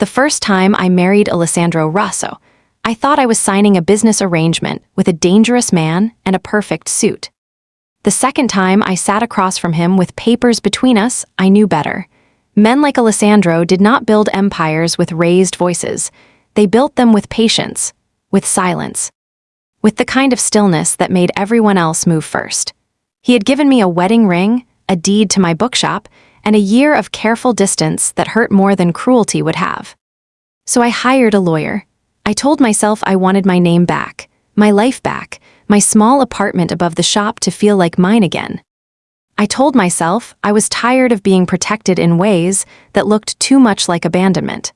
The first time I married Alessandro Rosso, I thought I was signing a business arrangement with a dangerous man and a perfect suit. The second time I sat across from him with papers between us, I knew better. Men like Alessandro did not build empires with raised voices. They built them with patience, with silence, with the kind of stillness that made everyone else move first. He had given me a wedding ring, a deed to my bookshop, and a year of careful distance that hurt more than cruelty would have. So I hired a lawyer. I told myself I wanted my name back, my life back, my small apartment above the shop to feel like mine again. I told myself I was tired of being protected in ways that looked too much like abandonment.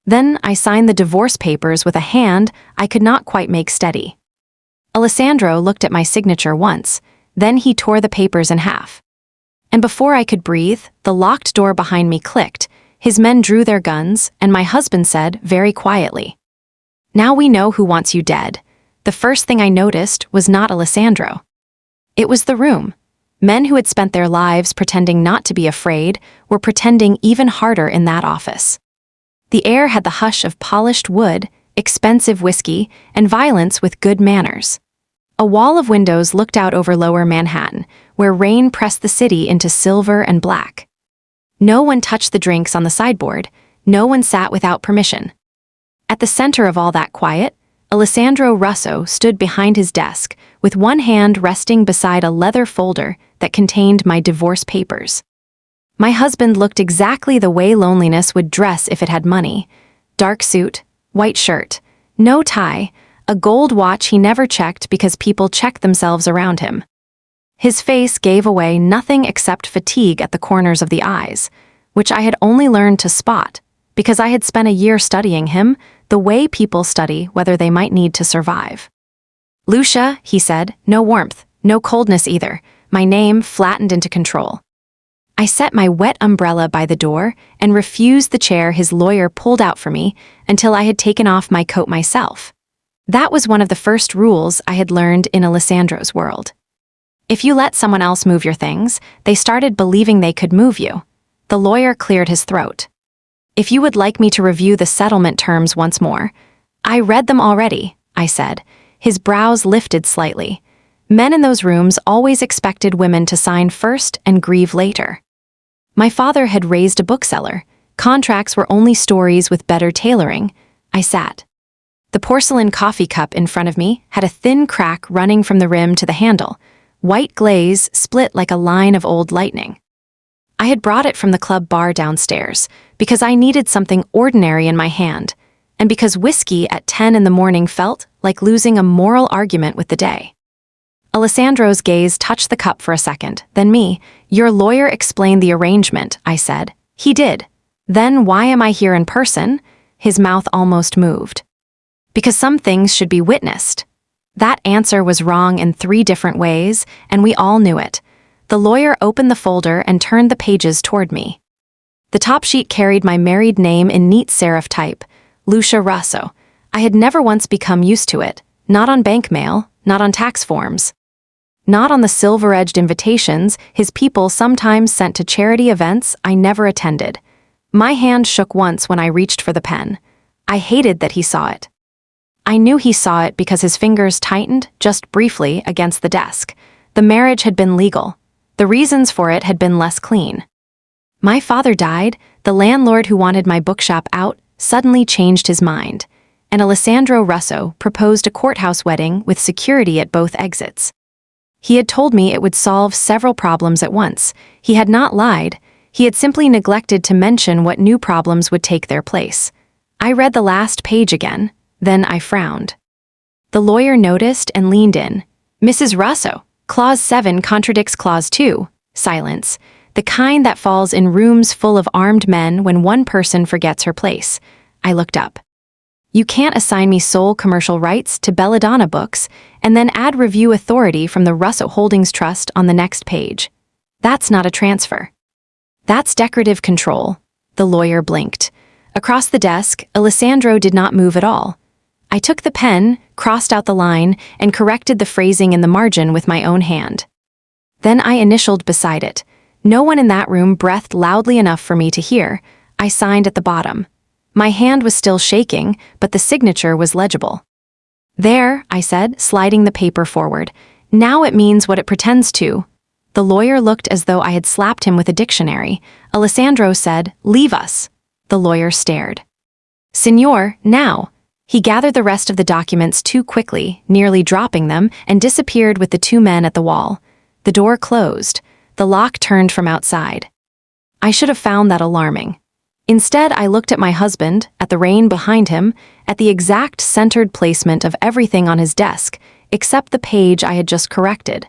Then I signed the divorce papers with a hand I could not quite make steady. Alessandro looked at my signature once, then he tore the papers in half. And before I could breathe, the locked door behind me clicked, his men drew their guns, and my husband said very quietly, "Now we know who wants you dead." The first thing I noticed was not Alessandro. It was the room. Men who had spent their lives pretending not to be afraid were pretending even harder in that office. The air had the hush of polished wood, expensive whiskey, and violence with good manners. A wall of windows looked out over lower Manhattan, where rain pressed the city into silver and black. No one touched the drinks on the sideboard, no one sat without permission. At the center of all that quiet, Alessandro Rosso stood behind his desk, with one hand resting beside a leather folder that contained my divorce papers. My husband looked exactly the way loneliness would dress if it had money. Dark suit, white shirt, no tie, a gold watch he never checked because people checked themselves around him. His face gave away nothing except fatigue at the corners of the eyes, which I had only learned to spot because I had spent a year studying him the way people study whether they might need to survive. "Lucia," he said, no warmth, no coldness either, my name flattened into control. I set my wet umbrella by the door and refused the chair his lawyer pulled out for me until I had taken off my coat myself. That was one of the first rules I had learned in Alessandro's world. If you let someone else move your things, they started believing they could move you. The lawyer cleared his throat. "If you would like me to review the settlement terms once more." "I read them already," I said. His brows lifted slightly. Men in those rooms always expected women to sign first and grieve later. My father had raised a bookseller. Contracts were only stories with better tailoring. I sat. The porcelain coffee cup in front of me had a thin crack running from the rim to the handle. White glaze split like a line of old lightning. I had brought it from the club bar downstairs because I needed something ordinary in my hand, and because whiskey at 10 in the morning felt like losing a moral argument with the day. Alessandro's gaze touched the cup for a second, then me. "Your lawyer explained the arrangement," I said. "He did. Then why am I here in person?" His mouth almost moved. "Because some things should be witnessed." That answer was wrong in 3 different ways, and we all knew it. The lawyer opened the folder and turned the pages toward me. The top sheet carried my married name in neat serif type, Lucia Rosso. I had never once become used to it, not on bank mail, not on tax forms. Not on the silver-edged invitations his people sometimes sent to charity events I never attended. My hand shook once when I reached for the pen. I hated that he saw it. I knew he saw it because his fingers tightened, just briefly, against the desk. The marriage had been legal. The reasons for it had been less clean. My father died, the landlord who wanted my bookshop out suddenly changed his mind, and Alessandro Rosso proposed a courthouse wedding with security at both exits. He had told me it would solve several problems at once. He had not lied. He had simply neglected to mention what new problems would take their place. I read the last page again, then I frowned. The lawyer noticed and leaned in. "Mrs. Rosso, Clause 7 contradicts Clause 2. Silence. The kind that falls in rooms full of armed men when one person forgets her place." I looked up. "You can't assign me sole commercial rights to Belladonna books and then add review authority from the Russo Holdings Trust on the next page. That's not a transfer. That's decorative control." The lawyer blinked. Across the desk, Alessandro did not move at all. I took the pen, crossed out the line, and corrected the phrasing in the margin with my own hand. Then I initialed beside it. No one in that room breathed loudly enough for me to hear. I signed at the bottom. My hand was still shaking, but the signature was legible. "There," I said, sliding the paper forward. "Now it means what it pretends to." The lawyer looked as though I had slapped him with a dictionary. Alessandro said, "Leave us." The lawyer stared. "Signor, now." He gathered the rest of the documents too quickly, nearly dropping them, and disappeared with the two men at the wall. The door closed. The lock turned from outside. I should have found that alarming. Instead, I looked at my husband, at the rain behind him, at the exact centered placement of everything on his desk, except the page I had just corrected.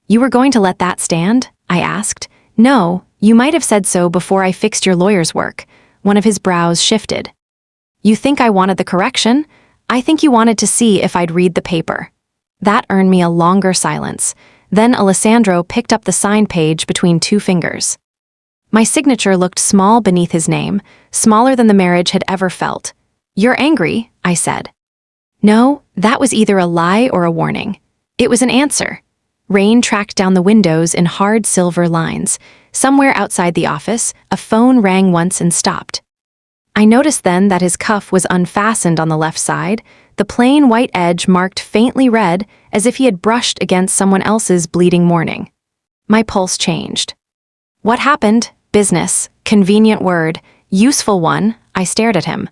"You were going to let that stand?" I asked. "No, you might have said so before I fixed your lawyer's work." One of his brows shifted. "You think I wanted the correction? I think you wanted to see if I'd read the paper." That earned me a longer silence. Then Alessandro picked up the sign page between two fingers. My signature looked small beneath his name, smaller than the marriage had ever felt. "You're angry," I said. No, that was either a lie or a warning. It was an answer. Rain tracked down the windows in hard silver lines. Somewhere outside the office, a phone rang once and stopped. I noticed then that his cuff was unfastened on the left side, the plain white edge marked faintly red as if he had brushed against someone else's bleeding morning. My pulse changed. "What happened?" "Business. Convenient word. Useful one." I stared at him.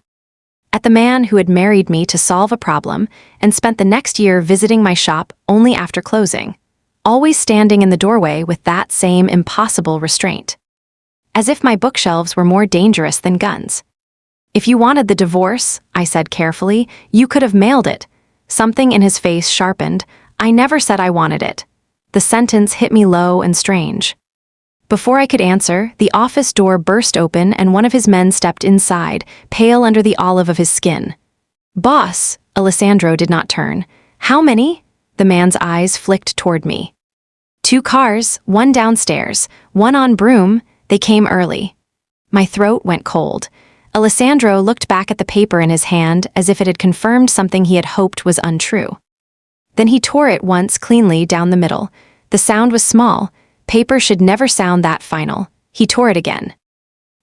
At the man who had married me to solve a problem and spent the next year visiting my shop only after closing, always standing in the doorway with that same impossible restraint. As if my bookshelves were more dangerous than guns. "If you wanted the divorce," I said carefully, "you could have mailed it." Something in his face sharpened. "I never said I wanted it." The sentence hit me low and strange. Before I could answer, the office door burst open and one of his men stepped inside, pale under the olive of his skin. "Boss," Alessandro did not turn. "How many?" The man's eyes flicked toward me. "2 cars, one downstairs, one on broom. They came early." My throat went cold. Alessandro looked back at the paper in his hand as if it had confirmed something he had hoped was untrue. Then he tore it once cleanly down the middle. The sound was small. Paper should never sound that final. He tore it again.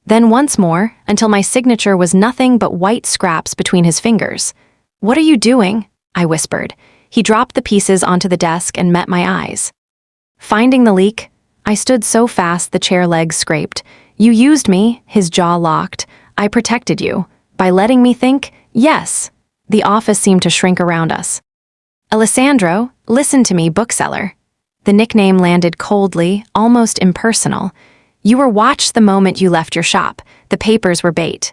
Then once more, until my signature was nothing but white scraps between his fingers. "What are you doing?" I whispered. He dropped the pieces onto the desk and met my eyes. "Finding the leak." I stood so fast the chair legs scraped. "You used me," his jaw locked. "I protected you. By letting me think, yes." The office seemed to shrink around us. "Alessandro, listen to me, bookseller." The nickname landed coldly, almost impersonal. "You were watched the moment you left your shop. The papers were bait.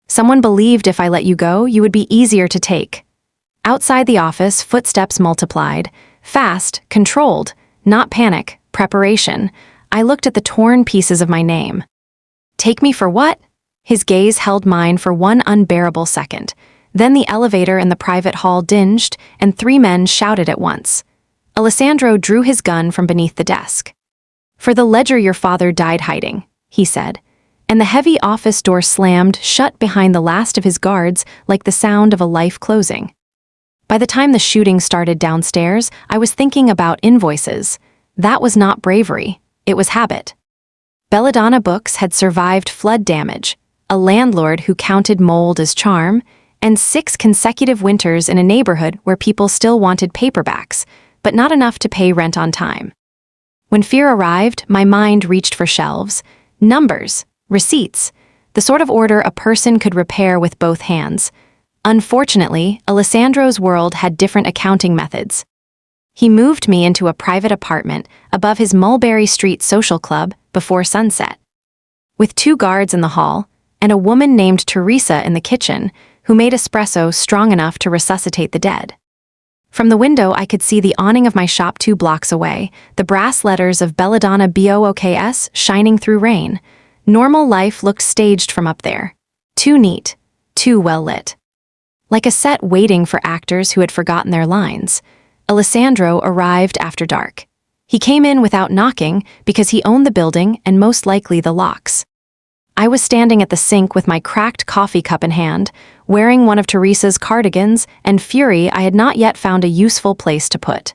Someone believed if I let you go, you would be easier to take." Outside the office, footsteps multiplied. Fast, controlled, not panic, preparation. I looked at the torn pieces of my name. "Take me for what?" His gaze held mine for one unbearable second. Then the elevator in the private hall dinged, and 3 men shouted at once. Alessandro drew his gun from beneath the desk. "For the ledger your father died hiding," he said, and the heavy office door slammed shut behind the last of his guards like the sound of a life closing. By the time the shooting started downstairs, I was thinking about invoices. That was not bravery, it was habit. Belladonna Books had survived flood damage, a landlord who counted mold as charm, and 6 consecutive winters in a neighborhood where people still wanted paperbacks, but not enough to pay rent on time. When fear arrived, my mind reached for shelves, numbers, receipts, the sort of order a person could repair with both hands. Unfortunately, Alessandro's world had different accounting methods. He moved me into a private apartment above his Mulberry Street social club before sunset. With 2 guards in the hall, and a woman named Teresa in the kitchen, who made espresso strong enough to resuscitate the dead. From the window I could see the awning of my shop 2 blocks away, the brass letters of Belladonna Books shining through rain. Normal life looked staged from up there. Too neat, too well lit. Like a set waiting for actors who had forgotten their lines. Alessandro arrived after dark. He came in without knocking because he owned the building and most likely the locks. I was standing at the sink with my cracked coffee cup in hand, wearing one of Teresa's cardigans and fury I had not yet found a useful place to put.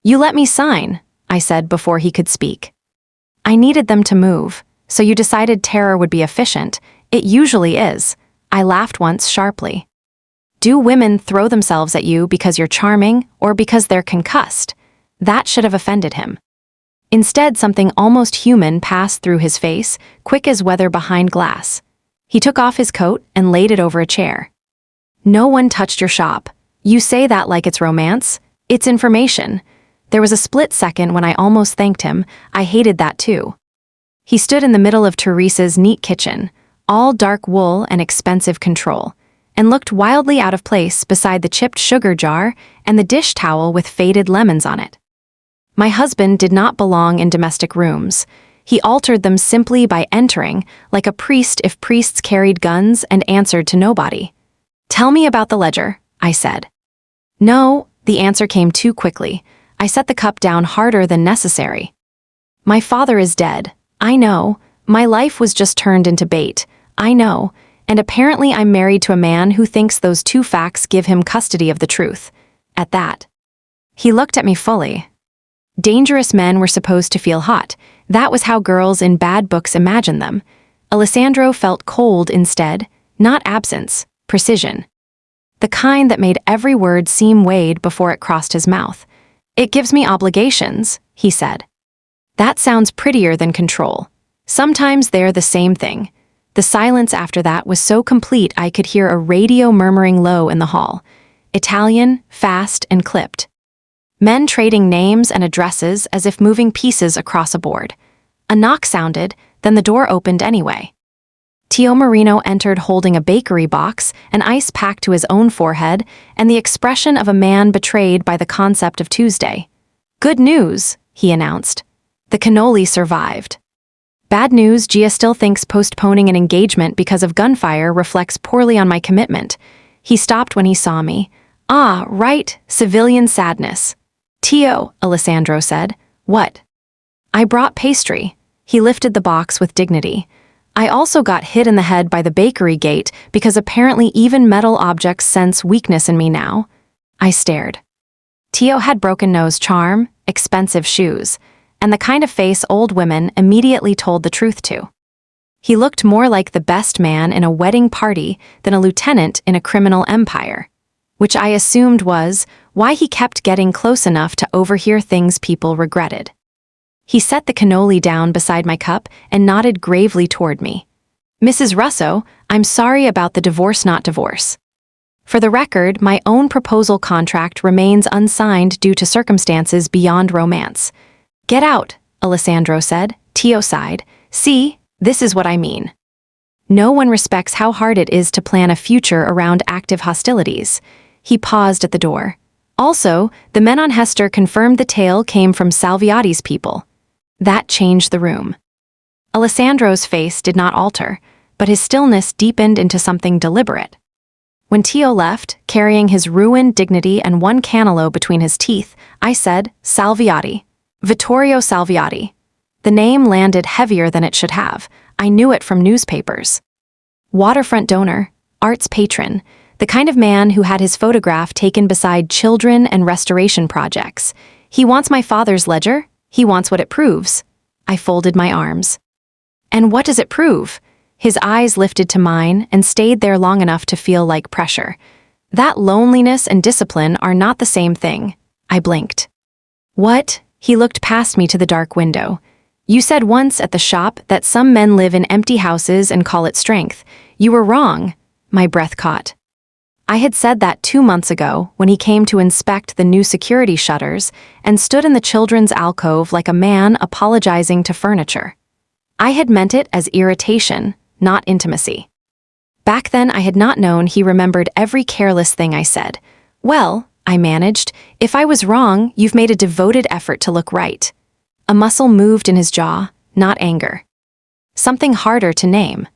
"You let me sign," I said before he could speak. "I needed them to move, so you decided terror would be efficient. It usually is." I laughed once sharply. Do women throw themselves at you because you're charming or because they're concussed? That should have offended him. Instead, something almost human passed through his face, quick as weather behind glass. He took off his coat and laid it over a chair. No one touched your shop. You say that like it's romance. It's information. There was a split second when I almost thanked him. I hated that too. He stood in the middle of Teresa's neat kitchen, all dark wool and expensive control, and looked wildly out of place beside the chipped sugar jar and the dish towel with faded lemons on it. My husband did not belong in domestic rooms. He altered them simply by entering, like a priest if priests carried guns and answered to nobody. Tell me about the ledger, I said. No, the answer came too quickly. I set the cup down harder than necessary. My father is dead. I know. My life was just turned into bait. I know. And apparently I'm married to a man who thinks those two facts give him custody of the truth. At that. He looked at me fully. Dangerous men were supposed to feel hot. That was how girls in bad books imagined them. Alessandro felt cold instead, not absence, precision. The kind that made every word seem weighed before it crossed his mouth. It gives me obligations, he said. That sounds prettier than control. Sometimes they're the same thing. The silence after that was so complete I could hear a radio murmuring low in the hall. Italian, fast, and clipped. Men trading names and addresses as if moving pieces across a board. A knock sounded, then the door opened anyway. Tio Marino entered holding a bakery box, an ice pack to his own forehead, and the expression of a man betrayed by the concept of Tuesday. Good news, he announced. The cannoli survived. Bad news, Gia still thinks postponing an engagement because of gunfire reflects poorly on my commitment. He stopped when he saw me. Ah, right, civilian sadness. Tio, Alessandro said. What? I brought pastry. He lifted the box with dignity. I also got hit in the head by the bakery gate because apparently even metal objects sense weakness in me now. I stared. Tio had broken nose charm, expensive shoes, and the kind of face old women immediately told the truth to. He looked more like the best man in a wedding party than a lieutenant in a criminal empire, which I assumed was why he kept getting close enough to overhear things people regretted. He set the cannoli down beside my cup and nodded gravely toward me. Mrs. Russo, I'm sorry about the divorce not divorce. For the record, my own proposal contract remains unsigned due to circumstances beyond romance. Get out, Alessandro said. Tio sighed. See, this is what I mean. No one respects how hard it is to plan a future around active hostilities. He paused at the door. Also, the men on Hester confirmed the tale came from Salviati's people. That changed the room. Alessandro's face did not alter, but his stillness deepened into something deliberate. When Tio left, carrying his ruined dignity and one cannolo between his teeth, I said, Salviati. Vittorio Salviati. The name landed heavier than it should have. I knew it from newspapers. Waterfront donor, arts patron, the kind of man who had his photograph taken beside children and restoration projects. He wants my father's ledger. He wants what it proves. I folded my arms. And what does it prove? His eyes lifted to mine and stayed there long enough to feel like pressure. That loneliness and discipline are not the same thing. I blinked. What? He looked past me to the dark window. You said once at the shop that some men live in empty houses and call it strength. You were wrong. My breath caught. I had said that 2 months ago when he came to inspect the new security shutters and stood in the children's alcove like a man apologizing to furniture. I had meant it as irritation, not intimacy. Back then I had not known he remembered every careless thing I said. Well, I managed, if I was wrong, you've made a devoted effort to look right. A muscle moved in his jaw, not anger. Something harder to name.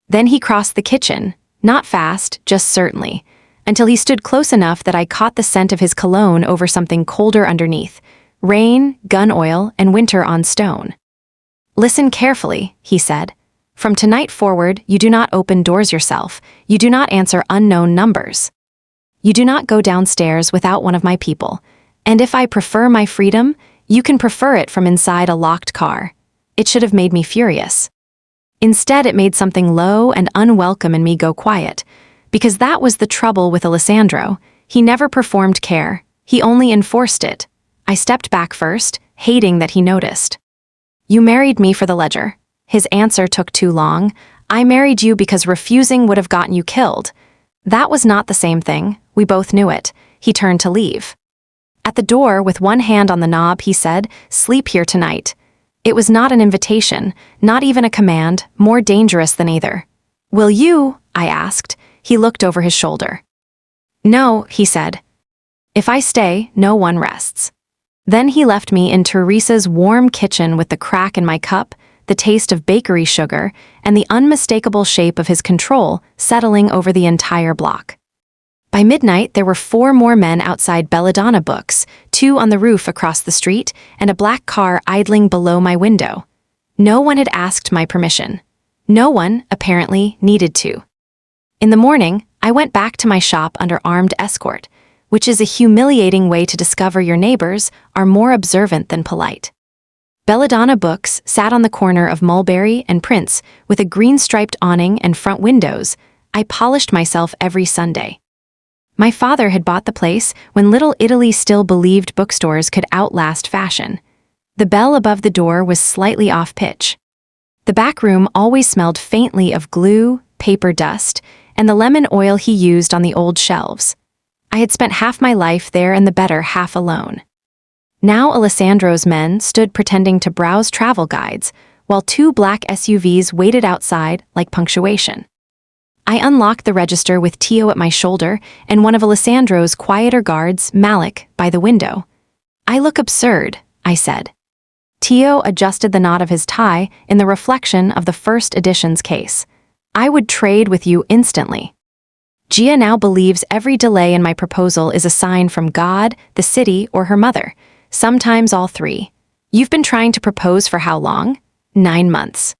Then he crossed the kitchen, not fast, just certainly, until he stood close enough that I caught the scent of his cologne over something colder underneath. Rain, gun oil, and winter on stone. Listen carefully, he said. From tonight forward, you do not open doors yourself. You do not answer unknown numbers. You do not go downstairs without one of my people. And if I prefer my freedom, you can prefer it from inside a locked car. It should have made me furious. Instead, it made something low and unwelcome in me go quiet, because that was the trouble with Alessandro. He never performed care, he only enforced it. I stepped back first, hating that he noticed. You married me for the ledger. His answer took too long. I married you because refusing would have gotten you killed. That was not the same thing, we both knew it. He turned to leave. At the door, with one hand on the knob, he said, "Sleep here tonight." It was not an invitation, not even a command, more dangerous than either. "Will you?" I asked. He looked over his shoulder. "No," he said. "If I stay, no one rests." Then he left me in Teresa's warm kitchen with the crack in my cup, the taste of bakery sugar, and the unmistakable shape of his control settling over the entire block. By midnight, there were 4 more men outside Belladonna Books, 2 on the roof across the street, and a black car idling below my window. No one had asked my permission. No one, apparently, needed to. In the morning, I went back to my shop under armed escort, which is a humiliating way to discover your neighbors are more observant than polite. Belladonna Books sat on the corner of Mulberry and Prince with a green-striped awning and front windows. I polished myself every Sunday. My father had bought the place when Little Italy still believed bookstores could outlast fashion. The bell above the door was slightly off-pitch. The back room always smelled faintly of glue, paper dust, and the lemon oil he used on the old shelves. I had spent half my life there and the better half alone. Now Alessandro's men stood pretending to browse travel guides, while 2 black SUVs waited outside like punctuation. I unlocked the register with Tio at my shoulder and one of Alessandro's quieter guards, Malik, by the window. "I look absurd," I said. Tio adjusted the knot of his tie in the reflection of the first edition's case. "I would trade with you instantly." Gia now believes every delay in my proposal is a sign from God, the city, or her mother, sometimes all 3. "You've been trying to propose for how long?" 9 months.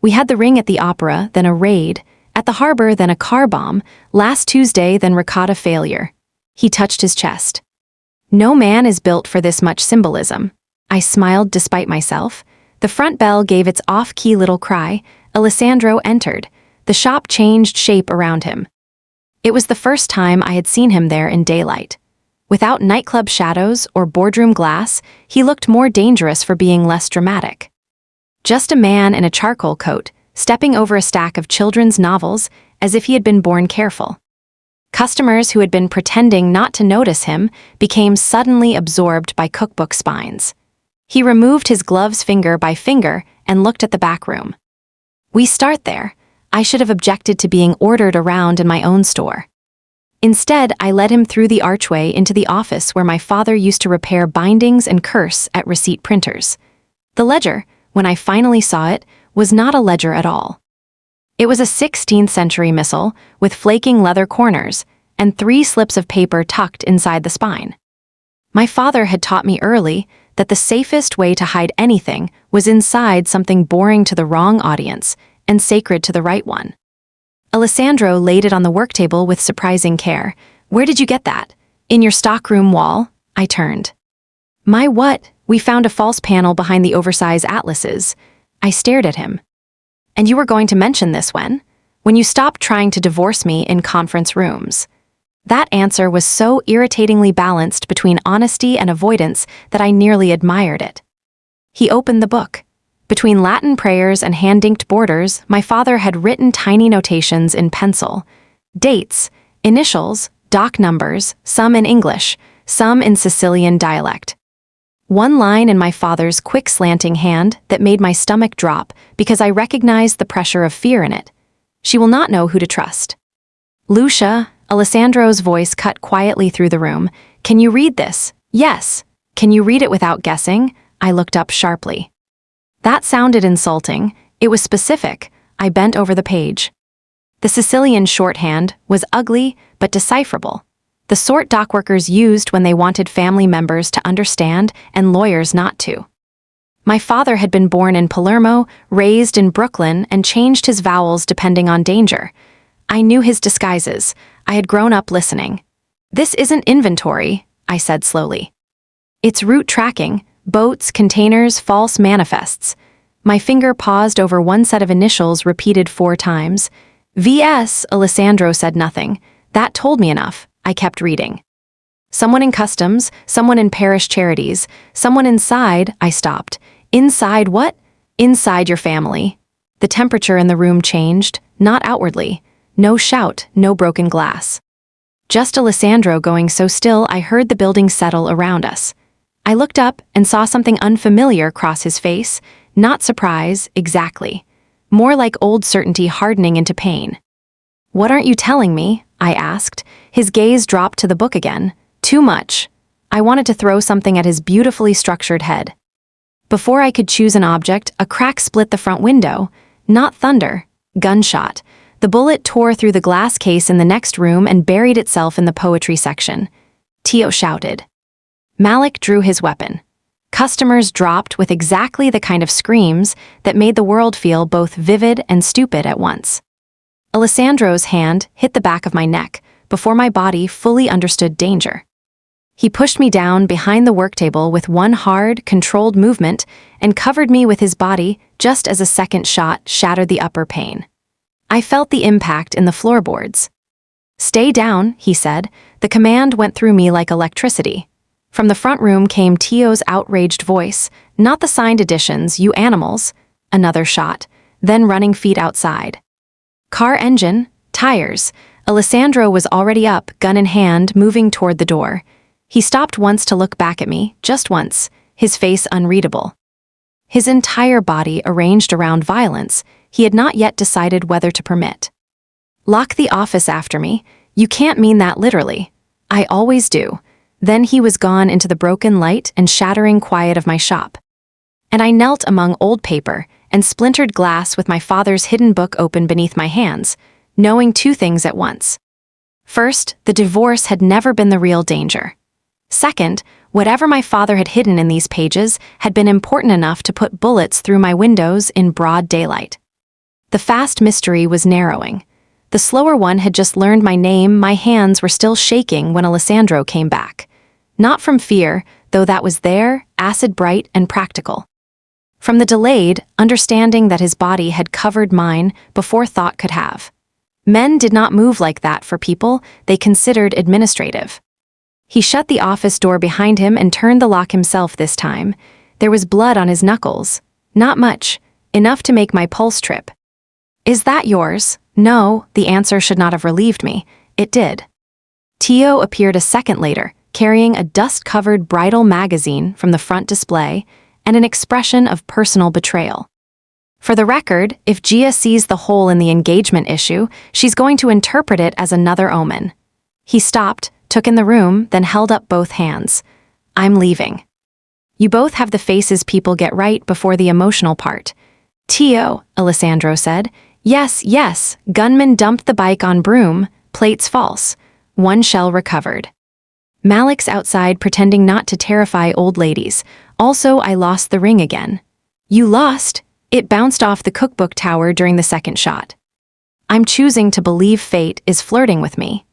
"We had the ring at the opera, then a raid, at the harbor, then a car bomb, last Tuesday, then ricotta failure." He touched his chest. "No man is built for this much symbolism." I smiled despite myself. The front bell gave its off-key little cry. Alessandro entered. The shop changed shape around him. It was the first time I had seen him there in daylight. Without nightclub shadows or boardroom glass, he looked more dangerous for being less dramatic. Just a man in a charcoal coat, stepping over a stack of children's novels as if he had been born careful. Customers who had been pretending not to notice him became suddenly absorbed by cookbook spines. He removed his gloves finger by finger and looked at the back room. "We start there. I should have objected to being ordered around in my own store." Instead, I led him through the archway into the office where my father used to repair bindings and curse at receipt printers. The ledger, when I finally saw it, was not a ledger at all. It was a 16th century missal with flaking leather corners and 3 slips of paper tucked inside the spine. My father had taught me early that the safest way to hide anything was inside something boring to the wrong audience and sacred to the right one. Alessandro laid it on the work table with surprising care. "Where did you get that?" "In your stockroom wall." I turned. "My what?" "We found a false panel behind the oversized atlases." I stared at him. "And you were going to mention this when?" "When you stopped trying to divorce me in conference rooms." That answer was so irritatingly balanced between honesty and avoidance that I nearly admired it. He opened the book. Between Latin prayers and hand-inked borders, my father had written tiny notations in pencil. Dates, initials, dock numbers, some in English, some in Sicilian dialect. One line in my father's quick slanting hand that made my stomach drop because I recognized the pressure of fear in it. "She will not know who to trust." "Lucia," Alessandro's voice cut quietly through the room. "Can you read this?" "Yes." "Can you read it without guessing?" I looked up sharply. That sounded insulting. It was specific. I bent over the page. The Sicilian shorthand was ugly but decipherable. The sort dockworkers used when they wanted family members to understand and lawyers not to. My father had been born in Palermo, raised in Brooklyn, and changed his vowels depending on danger. I knew his disguises. I had grown up listening. "This isn't inventory," I said slowly. "It's route tracking, boats, containers, false manifests." My finger paused over one set of initials repeated 4 times. V.S. Alessandro said nothing. That told me enough. I kept reading. Someone in customs, someone in parish charities, someone inside. I stopped. Inside what? Inside your family. The temperature in the room changed, not outwardly. No shout, no broken glass. Just Alessandro going so still I heard the building settle around us. I looked up and saw something unfamiliar cross his face. Not surprise, exactly. More like old certainty hardening into pain. "What aren't you telling me?" I asked. His gaze dropped to the book again. Too much. I wanted to throw something at his beautifully structured head. Before I could choose an object, a crack split the front window. Not thunder. Gunshot. The bullet tore through the glass case in the next room and buried itself in the poetry section. Tio shouted. Malik drew his weapon. Customers dropped with exactly the kind of screams that made the world feel both vivid and stupid at once. Alessandro's hand hit the back of my neck before my body fully understood danger. He pushed me down behind the work table with one hard, controlled movement and covered me with his body just as a second shot shattered the upper pane. I felt the impact in the floorboards. "Stay down," he said. The command went through me like electricity. From the front room came Tio's outraged voice, "Not the signed editions, you animals." Another shot, then running feet outside. Car engine, tires. Alessandro was already up, gun in hand, moving toward the door. He stopped once to look back at me, just once, his face unreadable. His entire body arranged around violence he had not yet decided whether to permit. "Lock the office after me. You can't mean that literally." "I always do." Then he was gone into the broken light and shattering quiet of my shop. And I knelt among old paper and splintered glass with my father's hidden book open beneath my hands, knowing 2 things at once. First, the divorce had never been the real danger. Second, whatever my father had hidden in these pages had been important enough to put bullets through my windows in broad daylight. The fast mystery was narrowing. The slower one had just learned my name. My hands were still shaking when Alessandro came back. Not from fear, though that was there, acid bright and practical. From the delayed, understanding that his body had covered mine before thought could have. Men did not move like that for people they considered administrative. He shut the office door behind him and turned the lock himself this time. There was blood on his knuckles. Not much, enough to make my pulse trip. "Is that yours?" No, the answer should not have relieved me. It did. Tio appeared a second later, carrying a dust-covered bridal magazine from the front display and an expression of personal betrayal. For the record, if Gia sees the hole in the engagement issue, she's going to interpret it as another omen. He stopped, took in the room, then held up both hands. "I'm leaving." "You both have the faces people get right before the emotional part." "Tio," Alessandro said. Yes, yes, gunman dumped the bike on broom, plates false. 1 shell recovered." Malik's outside pretending not to terrify old ladies. "Also, I lost the ring again." "You lost?" "It bounced off the cookbook tower during the second shot." "I'm choosing to believe fate is flirting with me."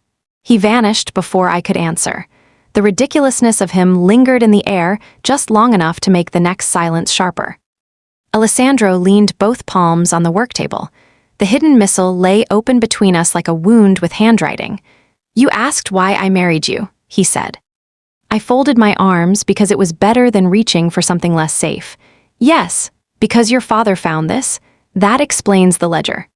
He vanished before I could answer. The ridiculousness of him lingered in the air just long enough to make the next silence sharper. Alessandro leaned both palms on the work table. The hidden missile lay open between us like a wound with handwriting. "You asked why I married you," he said. I folded my arms because it was better than reaching for something less safe. "Yes, because your father found this. That explains the ledger."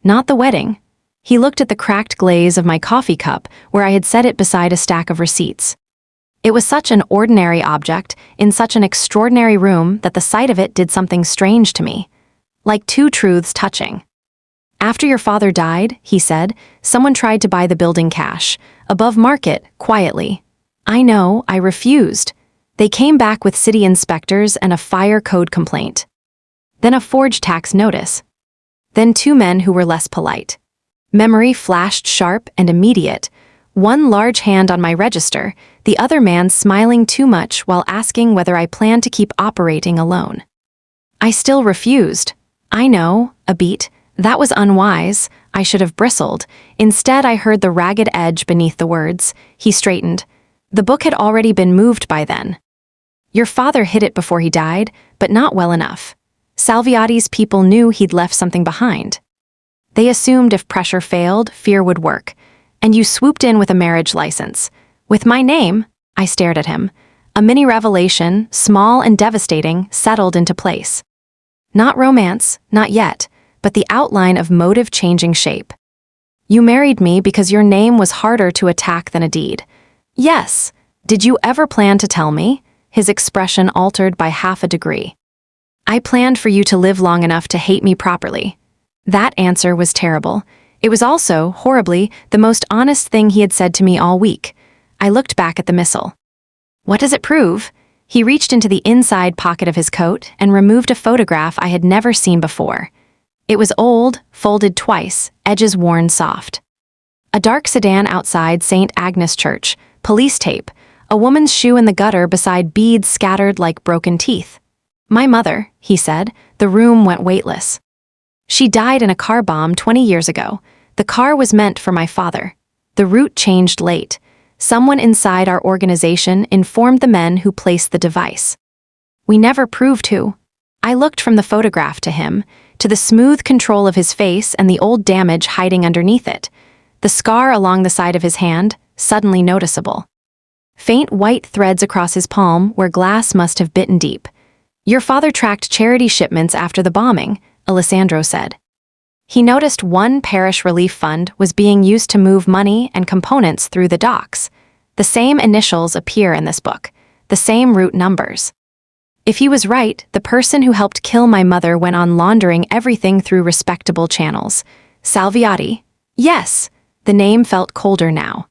"Not the wedding." He looked at the cracked glaze of my coffee cup where I had set it beside a stack of receipts. It was such an ordinary object in such an extraordinary room that the sight of it did something strange to me. Like 2 truths touching. "After your father died," he said, "someone tried to buy the building cash, above market, quietly. I know, I refused. They came back with city inspectors and a fire code complaint. Then a forged tax notice. Then 2 men who were less polite. Memory flashed sharp and immediate. One large hand on my register, the other man smiling too much while asking whether I planned to keep operating alone. I still refused. I know, a beat. That was unwise. I should have bristled. Instead, I heard the ragged edge beneath the words. He straightened. The book had already been moved by then. "Your father hid it before he died, but not well enough." Salviati's people knew he'd left something behind. They assumed if pressure failed, fear would work. And you swooped in with a marriage license. With my name, I stared at him. A mini revelation, small and devastating, settled into place. Not romance, not yet, but the outline of motive changing shape. You married me because your name was harder to attack than a deed. Yes. Did you ever plan to tell me? His expression altered by half a degree. I planned for you to live long enough to hate me properly. That answer was terrible. It was also, horribly, the most honest thing he had said to me all week. I looked back at the missile. What does it prove? He reached into the inside pocket of his coat and removed a photograph I had never seen before. It was old, folded twice, edges worn soft. A dark sedan outside St. Agnes Church, police tape, a woman's shoe in the gutter beside beads scattered like broken teeth. My mother, he said. The room went weightless. She died in a car bomb 20 years ago. The car was meant for my father. The route changed late. Someone inside our organization informed the men who placed the device. We never proved who. I looked from the photograph to him, to the smooth control of his face and the old damage hiding underneath it. The scar along the side of his hand, suddenly noticeable. Faint white threads across his palm where glass must have bitten deep. Your father tracked charity shipments after the bombing, Alessandro said. He noticed one parish relief fund was being used to move money and components through the docks. The same initials appear in this book, the same route numbers. If he was right, the person who helped kill my mother went on laundering everything through respectable channels. Salviati? Yes. The name felt colder now.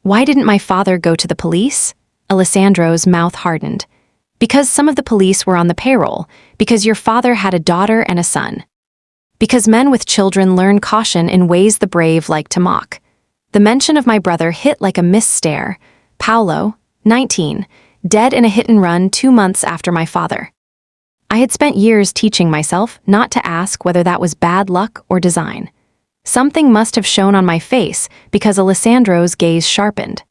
Why didn't my father go to the police? Alessandro's mouth hardened. Because some of the police were on the payroll, because your father had a daughter and a son. Because men with children learn caution in ways the brave like to mock. The mention of my brother hit like a missed stare. Paolo, 19, dead in a hit-and-run 2 months after my father. I had spent years teaching myself not to ask whether that was bad luck or design. Something must have shown on my face because Alessandro's gaze sharpened.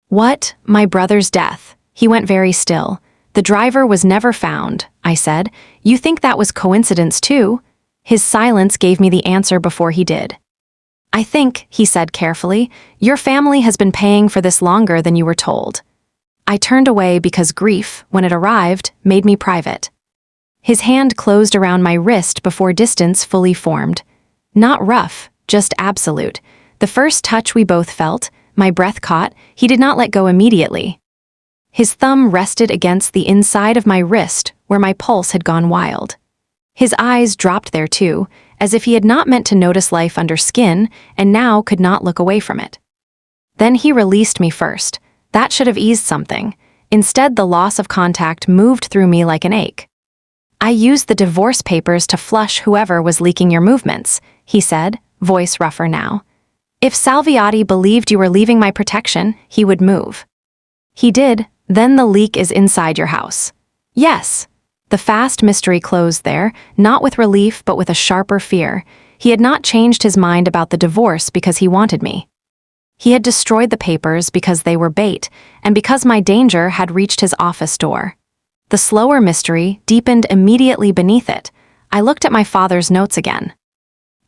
What? My brother's death. He went very still. The driver was never found, I said. You think that was coincidence too? His silence gave me the answer before he did. I think, he said carefully, your family has been paying for this longer than you were told. I turned away because grief, when it arrived, made me private. His hand closed around my wrist before distance fully formed. Not rough, just absolute. The first touch we both felt, my breath caught, he did not let go immediately. His thumb rested against the inside of my wrist where my pulse had gone wild. His eyes dropped there too, as if he had not meant to notice life under skin and now could not look away from it. Then he released me first. That should have eased something. Instead, the loss of contact moved through me like an ache. I used the divorce papers to flush whoever was leaking your movements, he said, voice rougher now. If Salviati believed you were leaving my protection, he would move. He did. Then the leak is inside your house. Yes. The fast mystery closed there, not with relief but with a sharper fear. He had not changed his mind about the divorce because he wanted me. He had destroyed the papers because they were bait, and because my danger had reached his office door. The slower mystery deepened immediately beneath it. I looked at my father's notes again.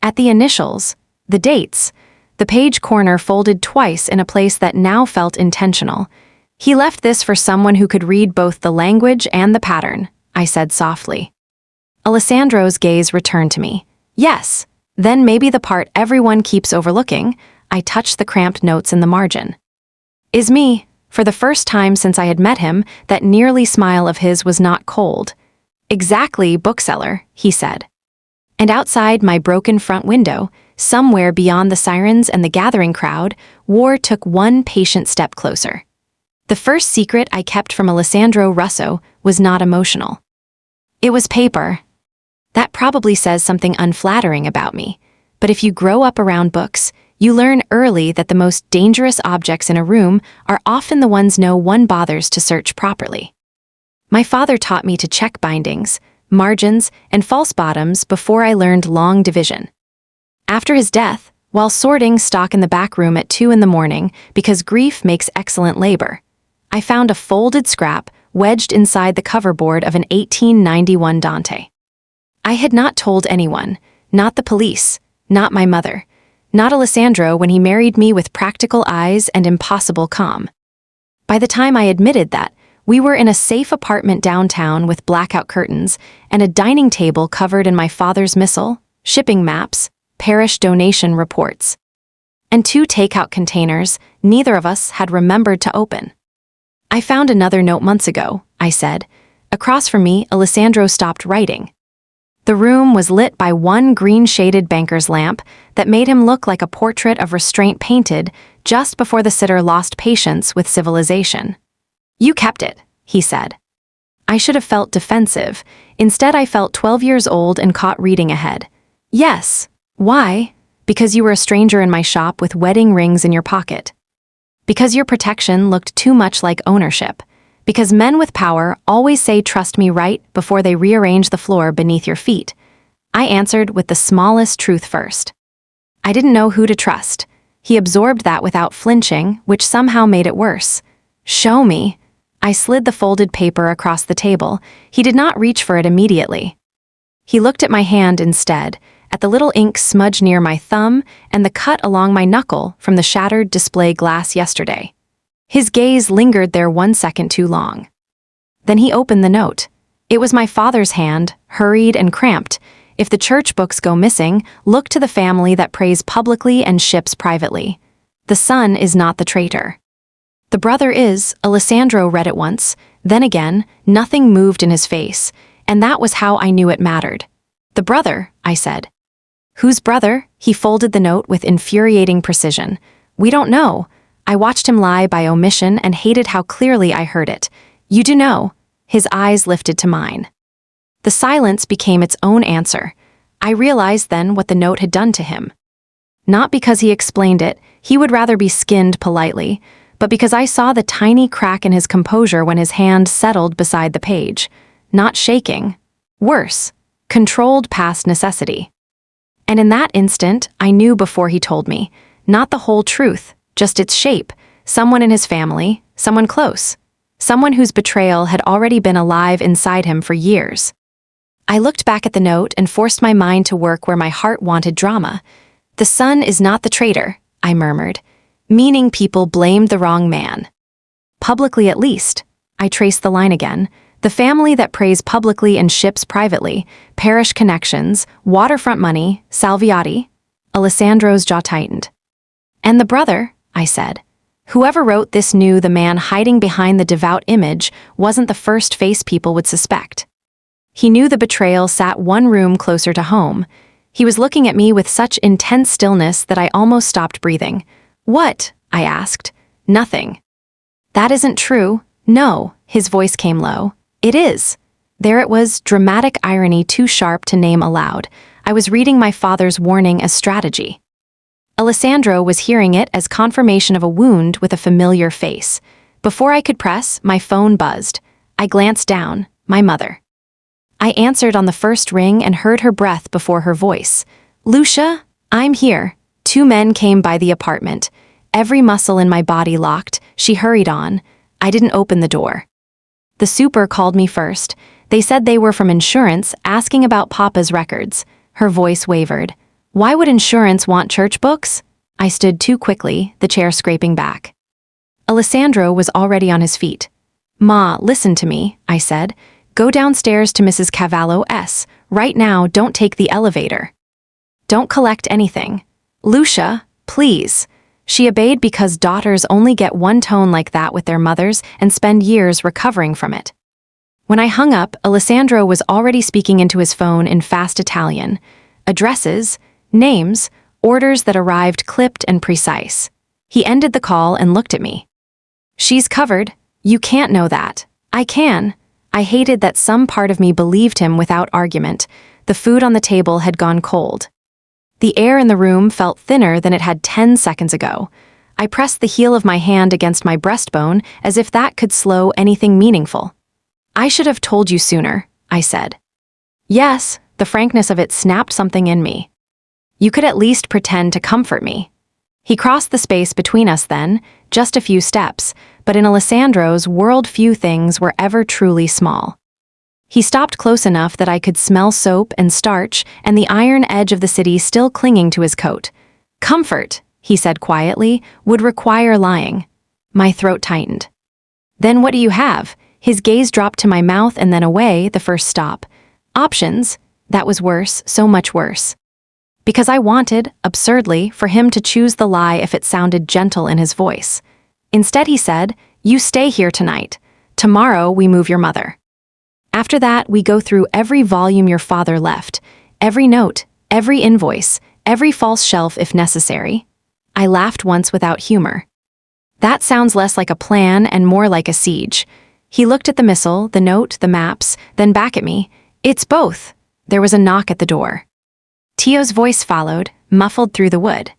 At the initials, the dates, the page corner folded twice in a place that now felt intentional. He left this for someone who could read both the language and the pattern, I said softly. Alessandro's gaze returned to me. Yes, then maybe the part everyone keeps overlooking. I touched the cramped notes in the margin. Is me. For the first time since I had met him, that nearly smile of his was not cold. Exactly, bookseller, he said. And outside my broken front window, somewhere beyond the sirens and the gathering crowd, war took one patient step closer. The first secret I kept from Alessandro Russo was not emotional. It was paper. That probably says something unflattering about me, but if you grow up around books, you learn early that the most dangerous objects in a room are often the ones no one bothers to search properly. My father taught me to check bindings, margins, and false bottoms before I learned long division. After his death, while sorting stock in the back room at 2 a.m. because grief makes excellent labor, I found a folded scrap wedged inside the coverboard of an 1891 Dante. I had not told anyone, not the police, not my mother, not Alessandro when he married me with practical eyes and impossible calm. By the time I admitted that, we were in a safe apartment downtown with blackout curtains and a dining table covered in my father's missile, shipping maps, parish donation reports, and 2 takeout containers neither of us had remembered to open. I found another note months ago, I said. Across from me, Alessandro stopped writing. The room was lit by one green-shaded banker's lamp that made him look like a portrait of restraint painted just before the sitter lost patience with civilization. You kept it, he said. I should have felt defensive. Instead, I felt 12 years old and caught reading ahead. Yes. Why? Because you were a stranger in my shop with wedding rings in your pocket. Because your protection looked too much like ownership. Because men with power always say trust me right before they rearrange the floor beneath your feet. I answered with the smallest truth first. I didn't know who to trust. He absorbed that without flinching, which somehow made it worse. Show me. I slid the folded paper across the table. He did not reach for it immediately. He looked at my hand instead, at the little ink smudge near my thumb and the cut along my knuckle from the shattered display glass yesterday. His gaze lingered there 1 second too long. Then he opened the note. It was my father's hand, hurried and cramped. If the church books go missing, look to the family that prays publicly and ships privately. The son is not the traitor. The brother is, Alessandro read it once, then again, nothing moved in his face, and that was how I knew it mattered. The brother, I said. Whose brother? He folded the note with infuriating precision. We don't know. I watched him lie by omission and hated how clearly I heard it. You do know. His eyes lifted to mine. The silence became its own answer. I realized then what the note had done to him. Not because he explained it, he would rather be skinned politely, but because I saw the tiny crack in his composure when his hand settled beside the page. Not shaking. Worse, controlled past necessity. And in that instant, I knew before he told me, not the whole truth, just its shape, someone in his family, someone close, someone whose betrayal had already been alive inside him for years. I looked back at the note and forced my mind to work where my heart wanted drama. The son is not the traitor, I murmured, meaning people blamed the wrong man. Publicly at least. I traced the line again. The family that prays publicly and ships privately, parish connections, waterfront money, Salviati. Alessandro's jaw tightened. And the brother, I said. Whoever wrote this knew the man hiding behind the devout image wasn't the first face people would suspect. He knew the betrayal sat one room closer to home. He was looking at me with such intense stillness that I almost stopped breathing. What? I asked. Nothing. That isn't true. No, his voice came low. It is. There it was, dramatic irony too sharp to name aloud. I was reading my father's warning as strategy. Alessandro was hearing it as confirmation of a wound with a familiar face. Before I could press, my phone buzzed. I glanced down. My mother. I answered on the first ring and heard her breath before her voice. Lucia, I'm here. 2 men came by the apartment. Every muscle in my body locked. She hurried on. I didn't open the door. The super called me first. They said they were from insurance, asking about Papa's records. Her voice wavered. Why would insurance want church books? I stood too quickly, the chair scraping back. Alessandro was already on his feet. Ma, listen to me, I said. Go downstairs to Mrs. Cavallo's. Right now, don't take the elevator. Don't collect anything. Lucia, please. She obeyed because daughters only get one tone like that with their mothers and spend years recovering from it. When I hung up, Alessandro was already speaking into his phone in fast Italian. Addresses, names, orders that arrived clipped and precise. He ended the call and looked at me. She's covered. You can't know that. I can. I hated that some part of me believed him without argument. The food on the table had gone cold. The air in the room felt thinner than it had 10 seconds ago. I pressed the heel of my hand against my breastbone as if that could slow anything meaningful. I should have told you sooner, I said. Yes, the frankness of it snapped something in me. You could at least pretend to comfort me. He crossed the space between us then, just a few steps, but in Alessandro's world few things were ever truly small. He stopped close enough that I could smell soap and starch and the iron edge of the city still clinging to his coat. "Comfort," he said quietly, "would require lying." My throat tightened. "Then what do you have?" His gaze dropped to my mouth and then away, the first stop. "Options." That was worse, so much worse. Because I wanted, absurdly, for him to choose the lie if it sounded gentle in his voice. Instead he said, "You stay here tonight. Tomorrow we move your mother. After that we go through every volume your father left, every note, every invoice, every false shelf if necessary." I laughed once without humor. "That sounds less like a plan and more like a siege." He looked at the missile, the note, the maps, then back at me. "It's both." There was a knock at the door. Tio's voice followed, muffled through the wood.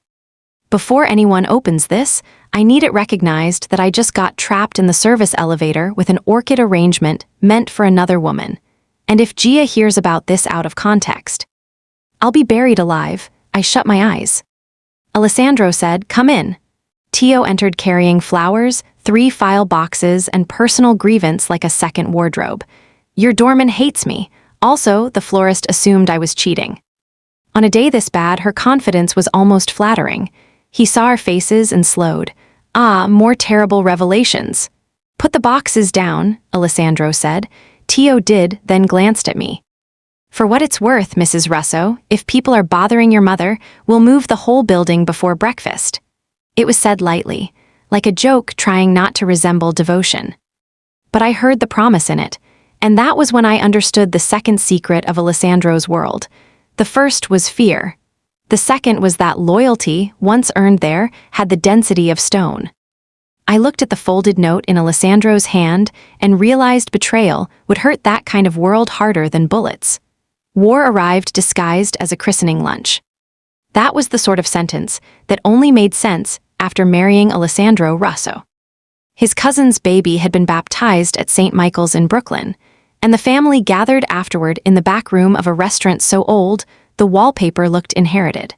"Before anyone opens this, I need it recognized that I just got trapped in the service elevator with an orchid arrangement meant for another woman. And if Gia hears about this out of context, I'll be buried alive." I shut my eyes. Alessandro said, "Come in." Tio entered carrying flowers, 3 file boxes, and personal grievance like a second wardrobe. "Your doorman hates me." Also, the florist assumed I was cheating. On a day this bad, her confidence was almost flattering. He saw our faces and slowed. "Ah, more terrible revelations." "Put the boxes down," Alessandro said. Tio did, then glanced at me. "For what it's worth, Mrs. Russo, if people are bothering your mother, we'll move the whole building before breakfast." It was said lightly, like a joke trying not to resemble devotion. But I heard the promise in it, and that was when I understood the second secret of Alessandro's world. The first was fear. The second was that loyalty, once earned there, had the density of stone. I looked at the folded note in Alessandro's hand and realized betrayal would hurt that kind of world harder than bullets. War arrived disguised as a christening lunch. That was the sort of sentence that only made sense after marrying Alessandro Russo. His cousin's baby had been baptized at St. Michael's in Brooklyn, and the family gathered afterward in the back room of a restaurant so old, the wallpaper looked inherited.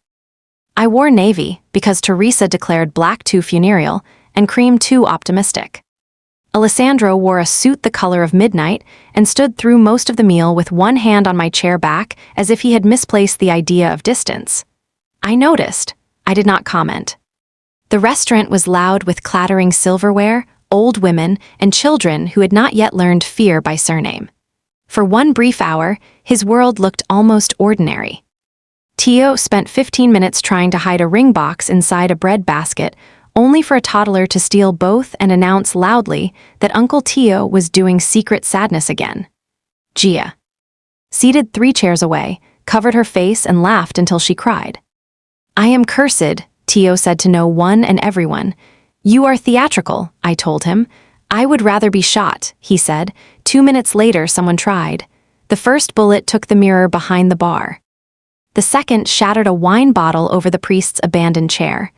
I wore navy because Teresa declared black too funereal and cream too optimistic. Alessandro wore a suit the color of midnight and stood through most of the meal with one hand on my chair back as if he had misplaced the idea of distance. I noticed. I did not comment. The restaurant was loud with clattering silverware, old women, and children who had not yet learned fear by surname. For one brief hour, his world looked almost ordinary. Tio spent 15 minutes trying to hide a ring box inside a bread basket, only for a toddler to steal both and announce loudly that Uncle Tio was doing secret sadness again. Gia, seated 3 chairs away, covered her face and laughed until she cried. "I am cursed," Tio said to no one and everyone. "You are theatrical," I told him. "I would rather be shot," he said. 2 minutes later, someone tried. The first bullet took the mirror behind the bar. The second shattered a wine bottle over the priest's abandoned chair.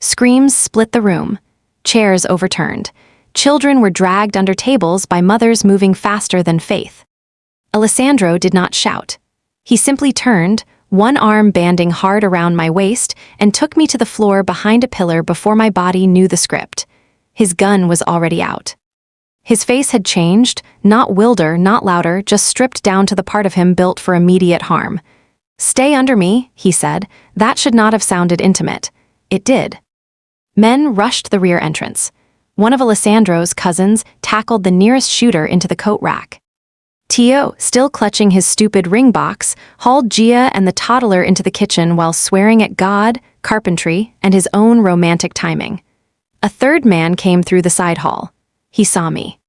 Screams split the room. Chairs overturned. Children were dragged under tables by mothers moving faster than faith. Alessandro did not shout. He simply turned, one arm banding hard around my waist, and took me to the floor behind a pillar before my body knew the script. His gun was already out. His face had changed, not wilder, not louder, just stripped down to the part of him built for immediate harm. "Stay under me," he said. That should not have sounded intimate. It did. Men rushed the rear entrance. One of Alessandro's cousins tackled the nearest shooter into the coat rack. Tio, still clutching his stupid ring box, hauled Gia and the toddler into the kitchen while swearing at God, carpentry, and his own romantic timing. A third man came through the side hall. He saw me.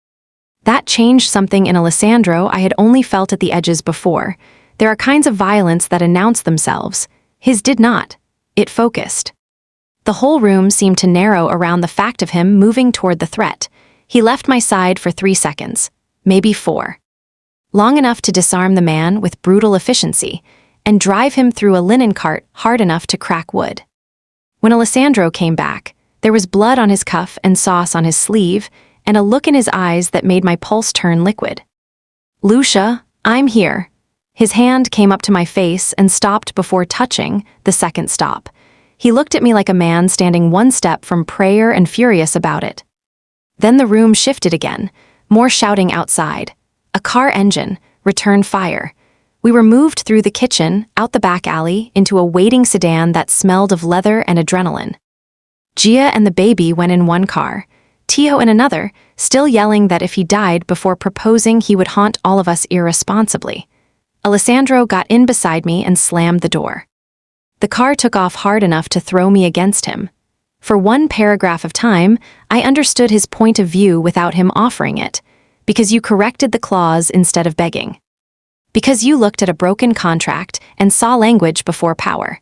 That changed something in Alessandro I had only felt at the edges before. There are kinds of violence that announce themselves. His did not. It focused. The whole room seemed to narrow around the fact of him moving toward the threat. He left my side for 3 seconds, maybe 4. Long enough to disarm the man with brutal efficiency and drive him through a linen cart hard enough to crack wood. When Alessandro came back, there was blood on his cuff and sauce on his sleeve, and a look in his eyes that made my pulse turn liquid. "Lucia, I'm here." His hand came up to my face and stopped before touching the second stop. He looked at me like a man standing one step from prayer and furious about it. Then the room shifted again, more shouting outside. A car engine, return fire. We were moved through the kitchen, out the back alley, into a waiting sedan that smelled of leather and adrenaline. Gia and the baby went in one car, Tio in another, still yelling that if he died before proposing he would haunt all of us irresponsibly. Alessandro got in beside me and slammed the door. The car took off hard enough to throw me against him. For one paragraph of time, I understood his point of view without him offering it, because you corrected the clause instead of begging. Because you looked at a broken contract and saw language before power.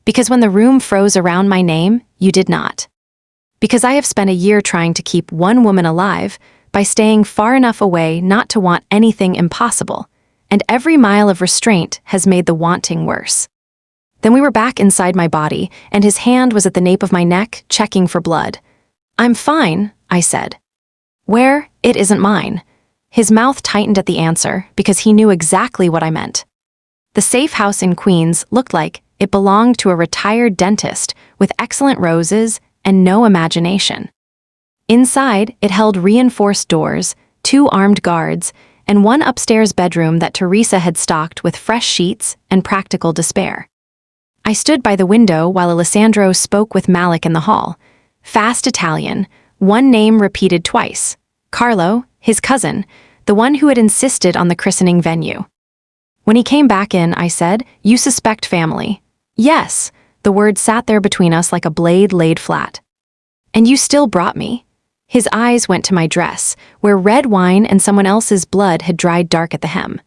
Because when the room froze around my name, you did not. Because I have spent a year trying to keep one woman alive by staying far enough away not to want anything impossible, and every mile of restraint has made the wanting worse. Then we were back inside my body, and his hand was at the nape of my neck, checking for blood. "I'm fine," I said. "Where? It isn't mine." His mouth tightened at the answer because he knew exactly what I meant. The safe house in Queens looked like it belonged to a retired dentist with excellent roses and no imagination. Inside, it held reinforced doors, 2 armed guards, and one upstairs bedroom that Teresa had stocked with fresh sheets and practical despair. I stood by the window while Alessandro spoke with Malik in the hall. Fast Italian, one name repeated twice. Carlo, his cousin, the one who had insisted on the christening venue. When he came back in, I said, "You suspect family." "Yes," the word sat there between us like a blade laid flat. "And you still brought me." His eyes went to my dress, where red wine and someone else's blood had dried dark at the hem.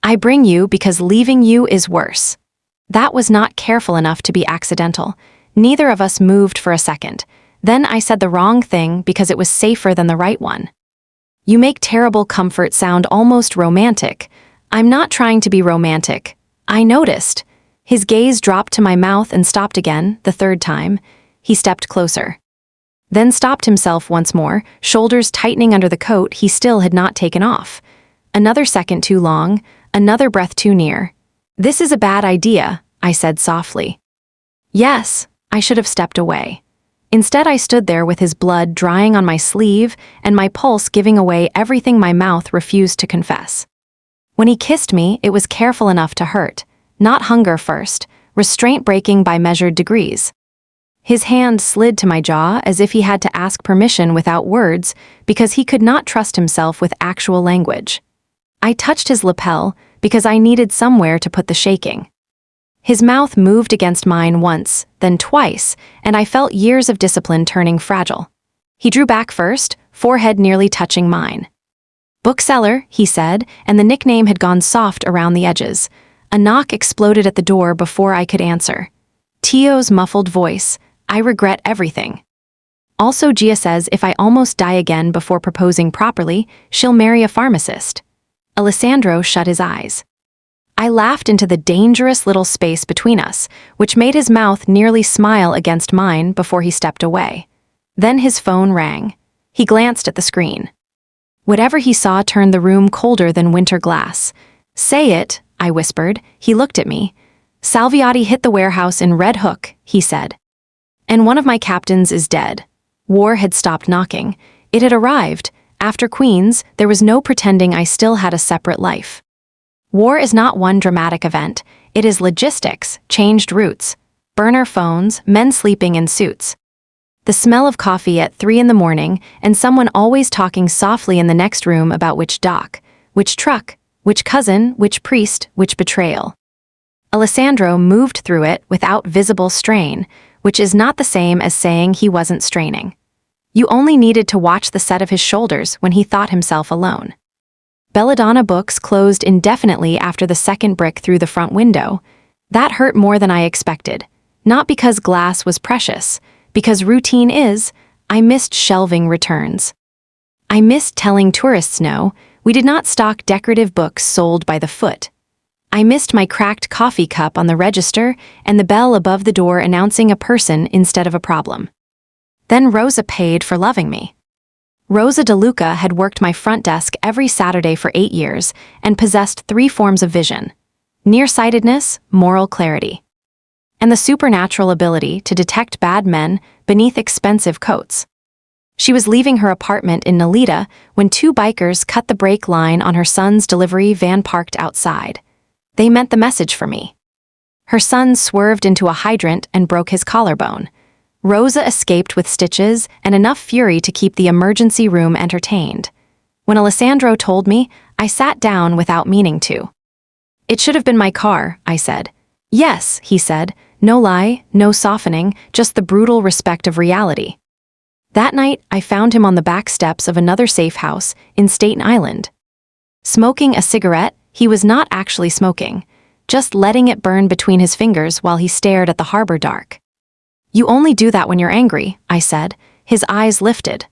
"I bring you because leaving you is worse." That was not careful enough to be accidental. Neither of us moved for a second. Then I said the wrong thing because it was safer than the right one. "You make terrible comfort sound almost romantic." "I'm not trying to be romantic." I noticed. His gaze dropped to my mouth and stopped again, the 3rd time. He stepped closer. Then stopped himself once more, shoulders tightening under the coat he still had not taken off. Another second too long, another breath too near. "This is a bad idea," I said softly. Yes, I should have stepped away. Instead, I stood there with his blood drying on my sleeve and my pulse giving away everything my mouth refused to confess. When he kissed me, it was careful enough to hurt, not hunger first, restraint breaking by measured degrees. His hand slid to my jaw as if he had to ask permission without words because he could not trust himself with actual language. I touched his lapel because I needed somewhere to put the shaking. His mouth moved against mine once, then twice, and I felt years of discipline turning fragile. He drew back first, forehead nearly touching mine. "Bookseller," he said, and the nickname had gone soft around the edges. A knock exploded at the door before I could answer. Tio's muffled voice, "I regret everything." Also, Gia says if I almost die again before proposing properly, she'll marry a pharmacist. Alessandro shut his eyes. I laughed into the dangerous little space between us, which made his mouth nearly smile against mine before he stepped away. Then his phone rang. He glanced at the screen. Whatever he saw turned the room colder than winter glass. "Say it," I whispered. He looked at me. "Salviati hit the warehouse in Red Hook," he said. "And one of my captains is dead." War had stopped knocking. It had arrived. After Queens, there was no pretending I still had a separate life. War is not one dramatic event. It is logistics, changed routes, burner phones, men sleeping in suits. The smell of coffee at 3 in the morning, and someone always talking softly in the next room about which dock, which truck, which cousin, which priest, which betrayal. Alessandro moved through it without visible strain, which is not the same as saying he wasn't straining. You only needed to watch the set of his shoulders when he thought himself alone. Belladonna Books closed indefinitely after the second brick through the front window. That hurt more than I expected. Not because glass was precious, because routine is. I missed shelving returns. I missed telling tourists no, we did not stock decorative books sold by the foot. I missed my cracked coffee cup on the register and the bell above the door announcing a person instead of a problem. Then Rosa paid for loving me. Rosa DeLuca had worked my front desk every Saturday for 8 years and possessed 3 forms of vision: nearsightedness, moral clarity, and the supernatural ability to detect bad men beneath expensive coats. She was leaving her apartment in Nolita when two bikers cut the brake line on her son's delivery van parked outside. They meant the message for me. Her son swerved into a hydrant and broke his collarbone. Rosa escaped with stitches and enough fury to keep the emergency room entertained. When Alessandro told me, I sat down without meaning to. "It should have been my car," I said. "Yes," he said, no lie, no softening, just the brutal respect of reality. That night, I found him on the back steps of another safe house in Staten Island. Smoking a cigarette, he was not actually smoking, just letting it burn between his fingers while he stared at the harbor dark. "You only do that when you're angry," I said. His eyes lifted.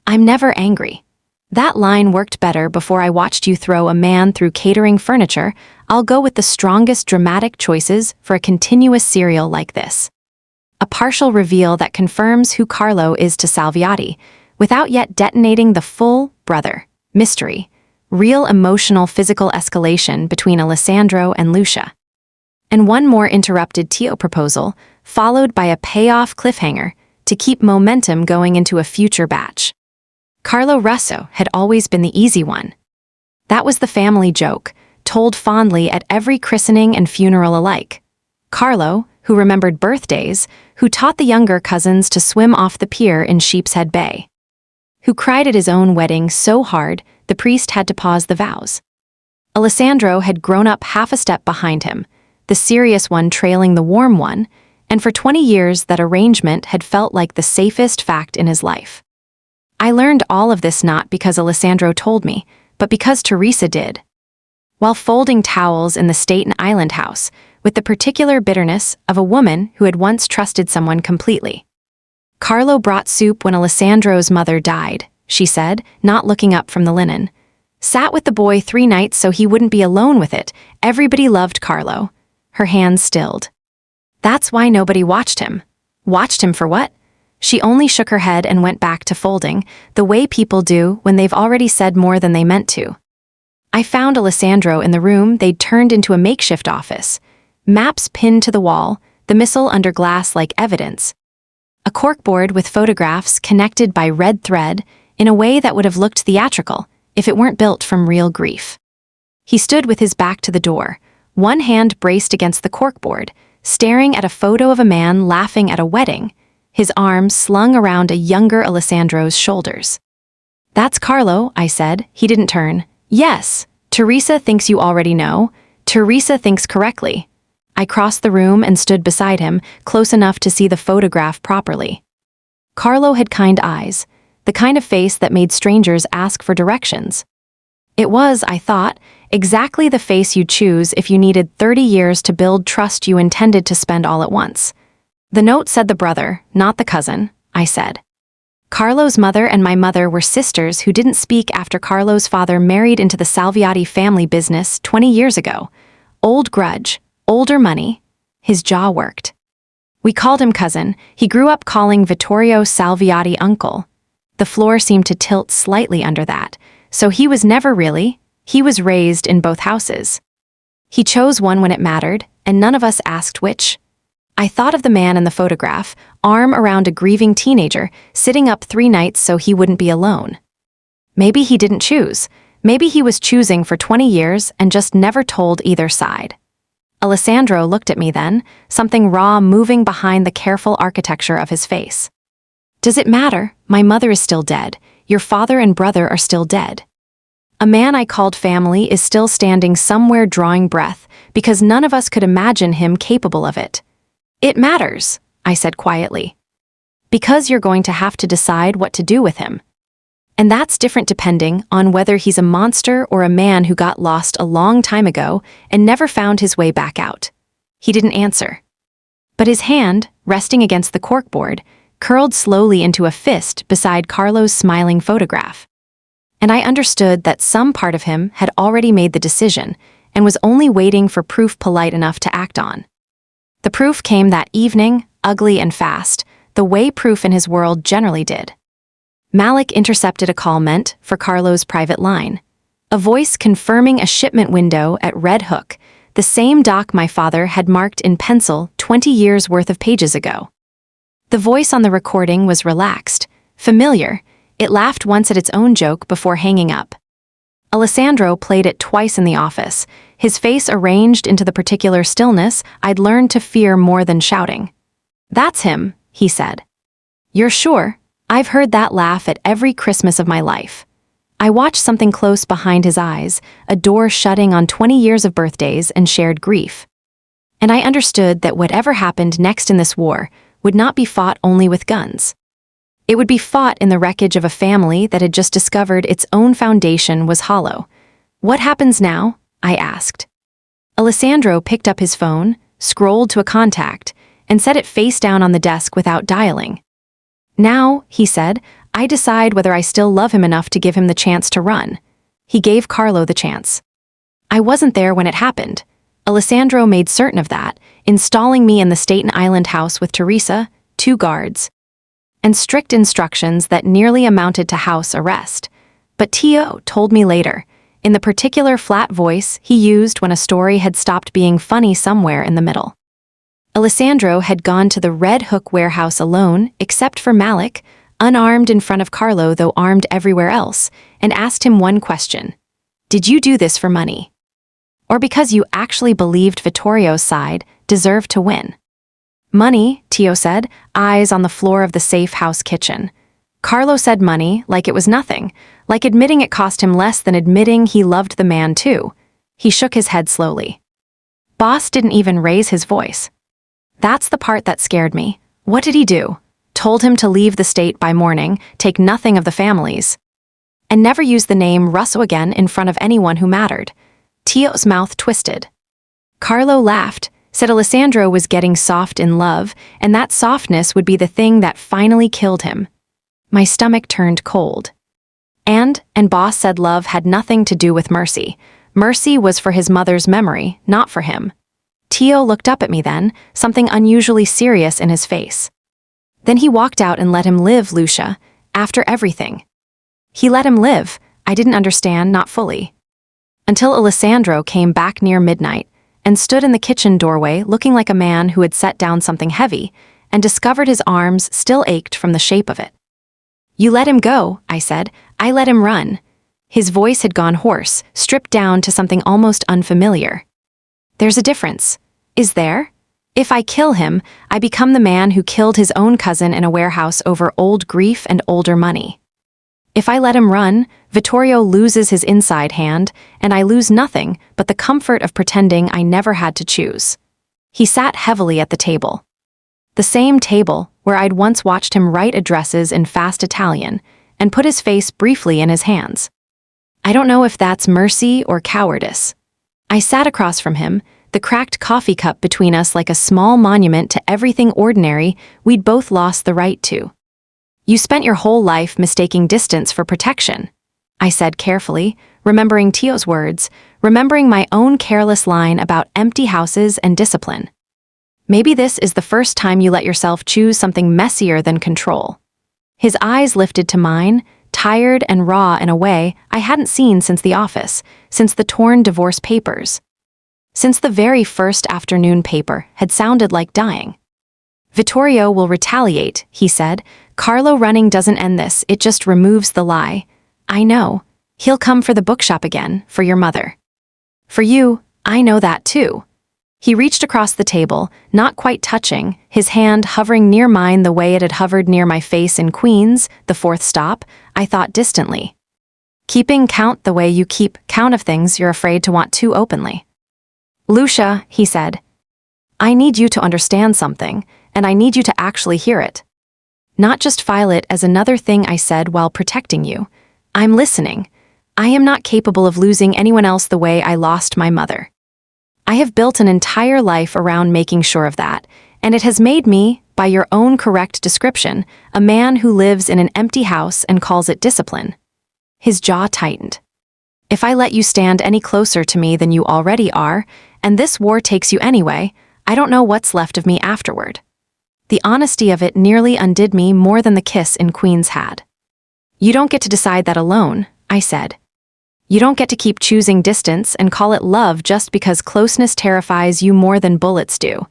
"I'm never angry. That line worked better before I watched you throw a man through catering furniture. I'll go with the strongest dramatic choices for a continuous serial like this. A partial reveal that confirms who Carlo is to Salviati, without yet detonating the full brother mystery, real emotional physical escalation between Alessandro and Lucia. And one more interrupted Tio proposal, followed by a payoff cliffhanger to keep momentum going into a future batch. Carlo Russo had always been the easy one. That was the family joke, told fondly at every christening and funeral alike. Carlo, who remembered birthdays, who taught the younger cousins to swim off the pier in Sheepshead Bay, who cried at his own wedding so hard the priest had to pause the vows. Alessandro had grown up half a step behind him, the serious one trailing the warm one, and for 20 years that arrangement had felt like the safest fact in his life. I learned all of this not because Alessandro told me, but because Teresa did. While folding towels in the Staten Island house, with the particular bitterness of a woman who had once trusted someone completely. "Carlo brought soup when Alessandro's mother died," she said, not looking up from the linen. "Sat with the boy 3 nights so he wouldn't be alone with it. Everybody loved Carlo." Her hands stilled. "That's why nobody watched him." "Watched him for what?" She only shook her head and went back to folding, the way people do when they've already said more than they meant to. I found Alessandro in the room they'd turned into a makeshift office. Maps pinned to the wall, the missile under glass like evidence. A corkboard with photographs connected by red thread in a way that would have looked theatrical if it weren't built from real grief. He stood with his back to the door, one hand braced against the corkboard, staring at a photo of a man laughing at a wedding, his arms slung around a younger Alessandro's shoulders. "That's Carlo," I said. He didn't turn. "Yes, Teresa thinks you already know. Teresa thinks correctly." I crossed the room and stood beside him, close enough to see the photograph properly. Carlo had kind eyes, the kind of face that made strangers ask for directions. It was, I thought, exactly the face you'd choose if you needed 30 years to build trust you intended to spend all at once. "The note said the brother, not the cousin," I said. "Carlo's mother and my mother were sisters who didn't speak after Carlo's father married into the Salviati family business 20 years ago. Old grudge. Older money." His jaw worked. "We called him cousin. He grew up calling Vittorio Salviati uncle." The floor seemed to tilt slightly under that, so he was never really. He was raised in both houses. He chose one when it mattered, and none of us asked which. I thought of the man in the photograph, arm around a grieving teenager, sitting up 3 nights so he wouldn't be alone. Maybe he didn't choose. Maybe he was choosing for 20 years and just never told either side. Alessandro looked at me then, something raw moving behind the careful architecture of his face. "Does it matter? My mother is still dead. Your father and brother are still dead. A man I called family is still standing somewhere drawing breath because none of us could imagine him capable of it." "It matters," I said quietly. "Because you're going to have to decide what to do with him. And that's different depending on whether he's a monster or a man who got lost a long time ago and never found his way back out." He didn't answer. But his hand, resting against the corkboard, curled slowly into a fist beside Carlo's smiling photograph. And I understood that some part of him had already made the decision and was only waiting for proof polite enough to act on. The proof came that evening, ugly and fast, the way proof in his world generally did. Malik intercepted a call meant for Carlo's private line. A voice confirming a shipment window at Red Hook, the same dock my father had marked in pencil 20 years worth of pages ago. The voice on the recording was relaxed, Familiar. It laughed once at its own joke before hanging up. Alessandro played it twice in the office, his face arranged into the particular stillness I'd learned to fear more than shouting. "That's him," he said. "You're sure?" I've heard that laugh at every Christmas of my life. I watched something close behind his eyes, a door shutting on 20 years of birthdays and shared grief. And I understood that whatever happened next in this war would not be fought only with guns. It would be fought in the wreckage of a family that had just discovered its own foundation was hollow. "What happens now?" I asked. Alessandro picked up his phone, scrolled to a contact, and set it face down on the desk without dialing. "Now," he said, "I decide whether I still love him enough to give him the chance to run." He gave Carlo the chance. I wasn't there when it happened. Alessandro made certain of that, installing me in the Staten Island house with Teresa, 2 guards, and strict instructions that nearly amounted to house arrest. But Tio told me later, in the particular flat voice he used when a story had stopped being funny somewhere in the middle. Alessandro had gone to the Red Hook warehouse alone, except for Malik, unarmed in front of Carlo though armed everywhere else, and asked him one question. "Did you do this for money? Or because you actually believed Vittorio's side deserved to win?" "Money," Tio said, eyes on the floor of the safe house kitchen. Carlo said money like it was nothing, like admitting it cost him less than admitting he loved the man too. He shook his head slowly. Boss didn't even raise his voice. That's the part that scared me. What did he do? Told him to leave the state by morning, take nothing of the families, and never use the name Russo again in front of anyone who mattered. Tio's mouth twisted. Carlo laughed, said Alessandro was getting soft in love, and that softness would be the thing that finally killed him. My stomach turned cold. And Boss said love had nothing to do with mercy. Mercy was for his mother's memory, not for him. Tio looked up at me then, something unusually serious in his face. Then he walked out and let him live, Lucia, after everything. He let him live. I didn't understand, not fully. Until Alessandro came back near midnight and stood in the kitchen doorway looking like a man who had set down something heavy and discovered his arms still ached from the shape of it. "You let him go," I said. "I let him run." His voice had gone hoarse, stripped down to something almost unfamiliar. "There's a difference. Is there? If I kill him, I become the man who killed his own cousin in a warehouse over old grief and older money. If I let him run, Vittorio loses his inside hand, and I lose nothing but the comfort of pretending I never had to choose." He sat heavily at the table. The same table where I'd once watched him write addresses in fast Italian and put his face briefly in his hands. I don't know if that's mercy or cowardice. I sat across from him, the cracked coffee cup between us like a small monument to everything ordinary we'd both lost the right to. "You spent your whole life mistaking distance for protection," I said carefully, remembering Tio's words, remembering my own careless line about empty houses and discipline. "Maybe this is the first time you let yourself choose something messier than control." His eyes lifted to mine, tired and raw in a way I hadn't seen since the office, since the torn divorce papers. Since the very first afternoon paper had sounded like dying. "Vittorio will retaliate," he said. "Carlo running doesn't end this, it just removes the lie. I know. He'll come for the bookshop again, for your mother. For you, I know that too." He reached across the table, not quite touching, his hand hovering near mine the way it had hovered near my face in Queens, the 4th stop, I thought distantly. "Keeping count the way you keep count of things you're afraid to want too openly." "Lucia," he said, "I need you to understand something, and I need you to actually hear it. Not just file it as another thing I said while protecting you. I'm listening. I am not capable of losing anyone else the way I lost my mother. I have built an entire life around making sure of that, and it has made me, by your own correct description, a man who lives in an empty house and calls it discipline." His jaw tightened. "If I let you stand any closer to me than you already are, and this war takes you anyway, I don't know what's left of me afterward." The honesty of it nearly undid me more than the kiss in Queens had. "You don't get to decide that alone," I said. "You don't get to keep choosing distance and call it love just because closeness terrifies you more than bullets do.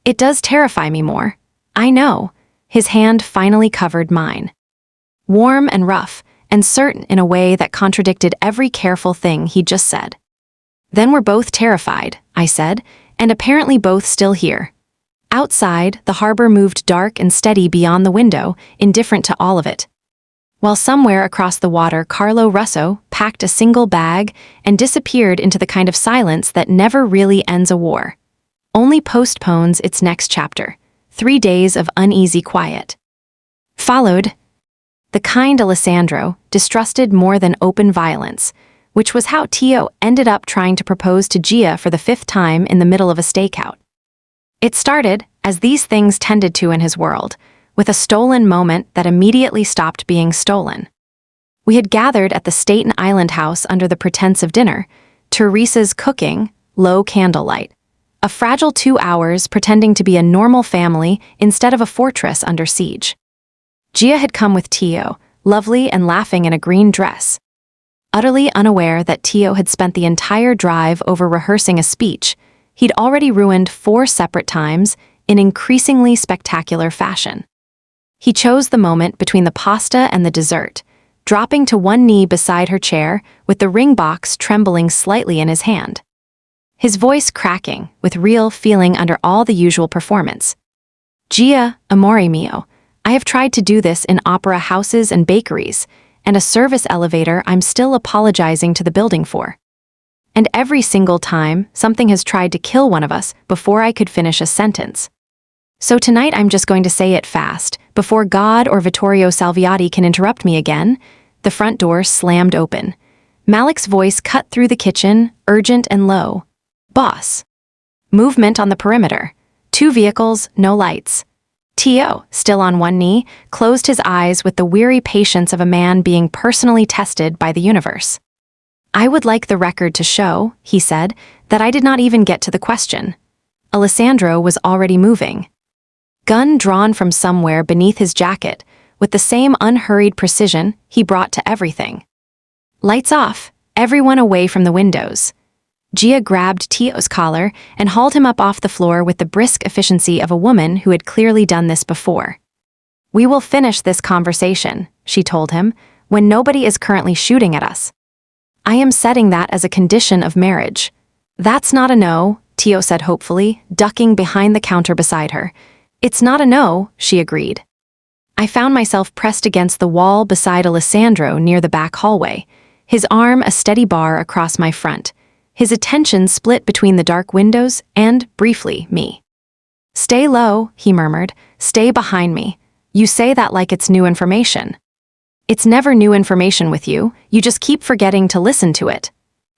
It does terrify me more. I know." His hand finally covered mine. warm and rough, and certain in a way that contradicted every careful thing he'd just said. "Then we're both terrified," I said, "and apparently both still here." Outside, the harbor moved dark and steady beyond the window, indifferent to all of it. While somewhere across the water, Carlo Russo packed a single bag and disappeared into the kind of silence that never really ends a war, only postpones its next chapter. 3 days of uneasy quiet. Followed the kind Alessandro distrusted more than open violence, which was how Tio ended up trying to propose to Gia for the 5th time in the middle of a stakeout. It started, as these things tended to in his world, with a stolen moment that immediately stopped being stolen. We had gathered at the Staten Island house under the pretense of dinner, Teresa's cooking, low candlelight, a fragile 2 hours pretending to be a normal family instead of a fortress under siege. Gia had come with Tio, lovely and laughing in a green dress. Utterly unaware that Tio had spent the entire drive over rehearsing a speech he'd already ruined 4 separate times in increasingly spectacular fashion. He chose the moment between the pasta and the dessert, dropping to one knee beside her chair with the ring box trembling slightly in his hand. His voice cracking with real feeling under all the usual performance. "Gia, amore mio, I have tried to do this in opera houses and bakeries, and a service elevator I'm still apologizing to the building for. And every single time, something has tried to kill one of us before I could finish a sentence. So tonight I'm just going to say it fast, before God or Vittorio Salviati can interrupt me again." The front door slammed open. Malik's voice cut through the kitchen, urgent and low. "Boss." Movement on the perimeter. 2 vehicles, no lights. Tio, still on one knee, closed his eyes with the weary patience of a man being personally tested by the universe. "I would like the record to show," he said, "that I did not even get to the question." Alessandro was already moving. Gun drawn from somewhere beneath his jacket, with the same unhurried precision he brought to everything. "Lights off, everyone away from the windows." Gia grabbed Tio's collar and hauled him up off the floor with the brisk efficiency of a woman who had clearly done this before. "We will finish this conversation," she told him, "when nobody is currently shooting at us. I am setting that as a condition of marriage." "That's not a no," Tio said hopefully, ducking behind the counter beside her. "It's not a no," she agreed. I found myself pressed against the wall beside Alessandro near the back hallway, his arm a steady bar across my front, his attention split between the dark windows and, briefly, me. "Stay low," he murmured. "Stay behind me. You say that like it's new information." "It's never new information with you, you just keep forgetting to listen to it."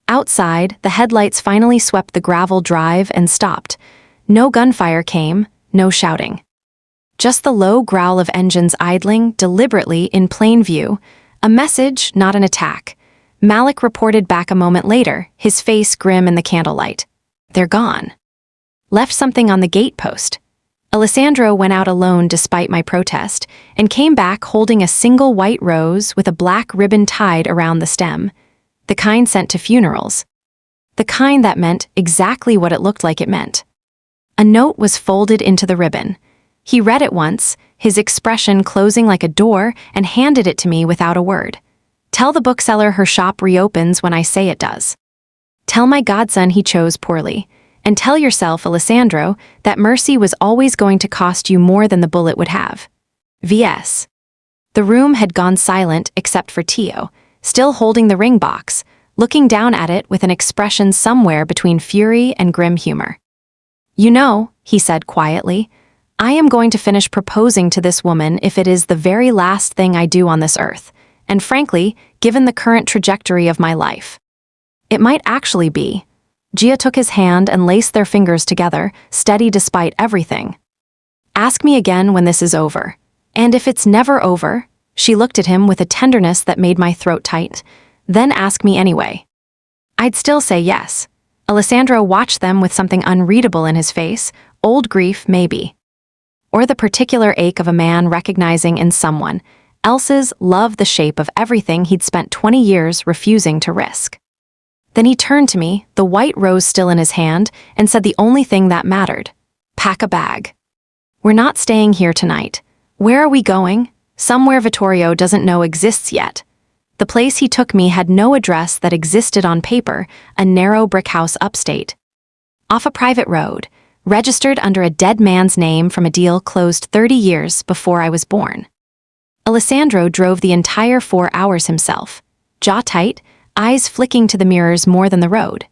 Outside, the headlights finally swept the gravel drive and stopped. No gunfire came, no shouting. Just the low growl of engines idling deliberately in plain view, a message, not an attack. Malik reported back a moment later, his face grim in the candlelight. "They're gone." Left something on the gate post. Alessandro went out alone despite my protest, and came back holding a single white rose with a black ribbon tied around the stem. The kind sent to funerals. The kind that meant exactly what it looked like it meant. A note was folded into the ribbon. He read it once, his expression closing like a door, and handed it to me without a word. "Tell the bookseller her shop reopens when I say it does. Tell my godson he chose poorly. And tell yourself, Alessandro, that mercy was always going to cost you more than the bullet would have. V.S." The room had gone silent except for Tio, still holding the ring box, looking down at it with an expression somewhere between fury and grim humor. "You know," he said quietly, "I am going to finish proposing to this woman if it is the very last thing I do on this earth, and frankly, given the current trajectory of my life. It might actually be." Gia took his hand and laced their fingers together, steady despite everything. "Ask me again when this is over. And if it's never over," she looked at him with a tenderness that made my throat tight, "then ask me anyway." I'd still say yes. Alessandro watched them with something unreadable in his face, old grief maybe. Or the particular ache of a man recognizing in someone else's love the shape of everything he'd spent 20 years refusing to risk. Then he turned to me, the white rose still in his hand, and said the only thing that mattered. "Pack a bag. We're not staying here tonight. Where are we going?" somewhere Vittorio doesn't know exists yet. The place he took me had no address that existed on paper, a narrow brick house upstate. Off a private road, registered under a dead man's name from a deal closed 30 years before I was born. Alessandro drove the entire 4 hours himself, jaw tight, eyes flicking to the mirrors more than the road.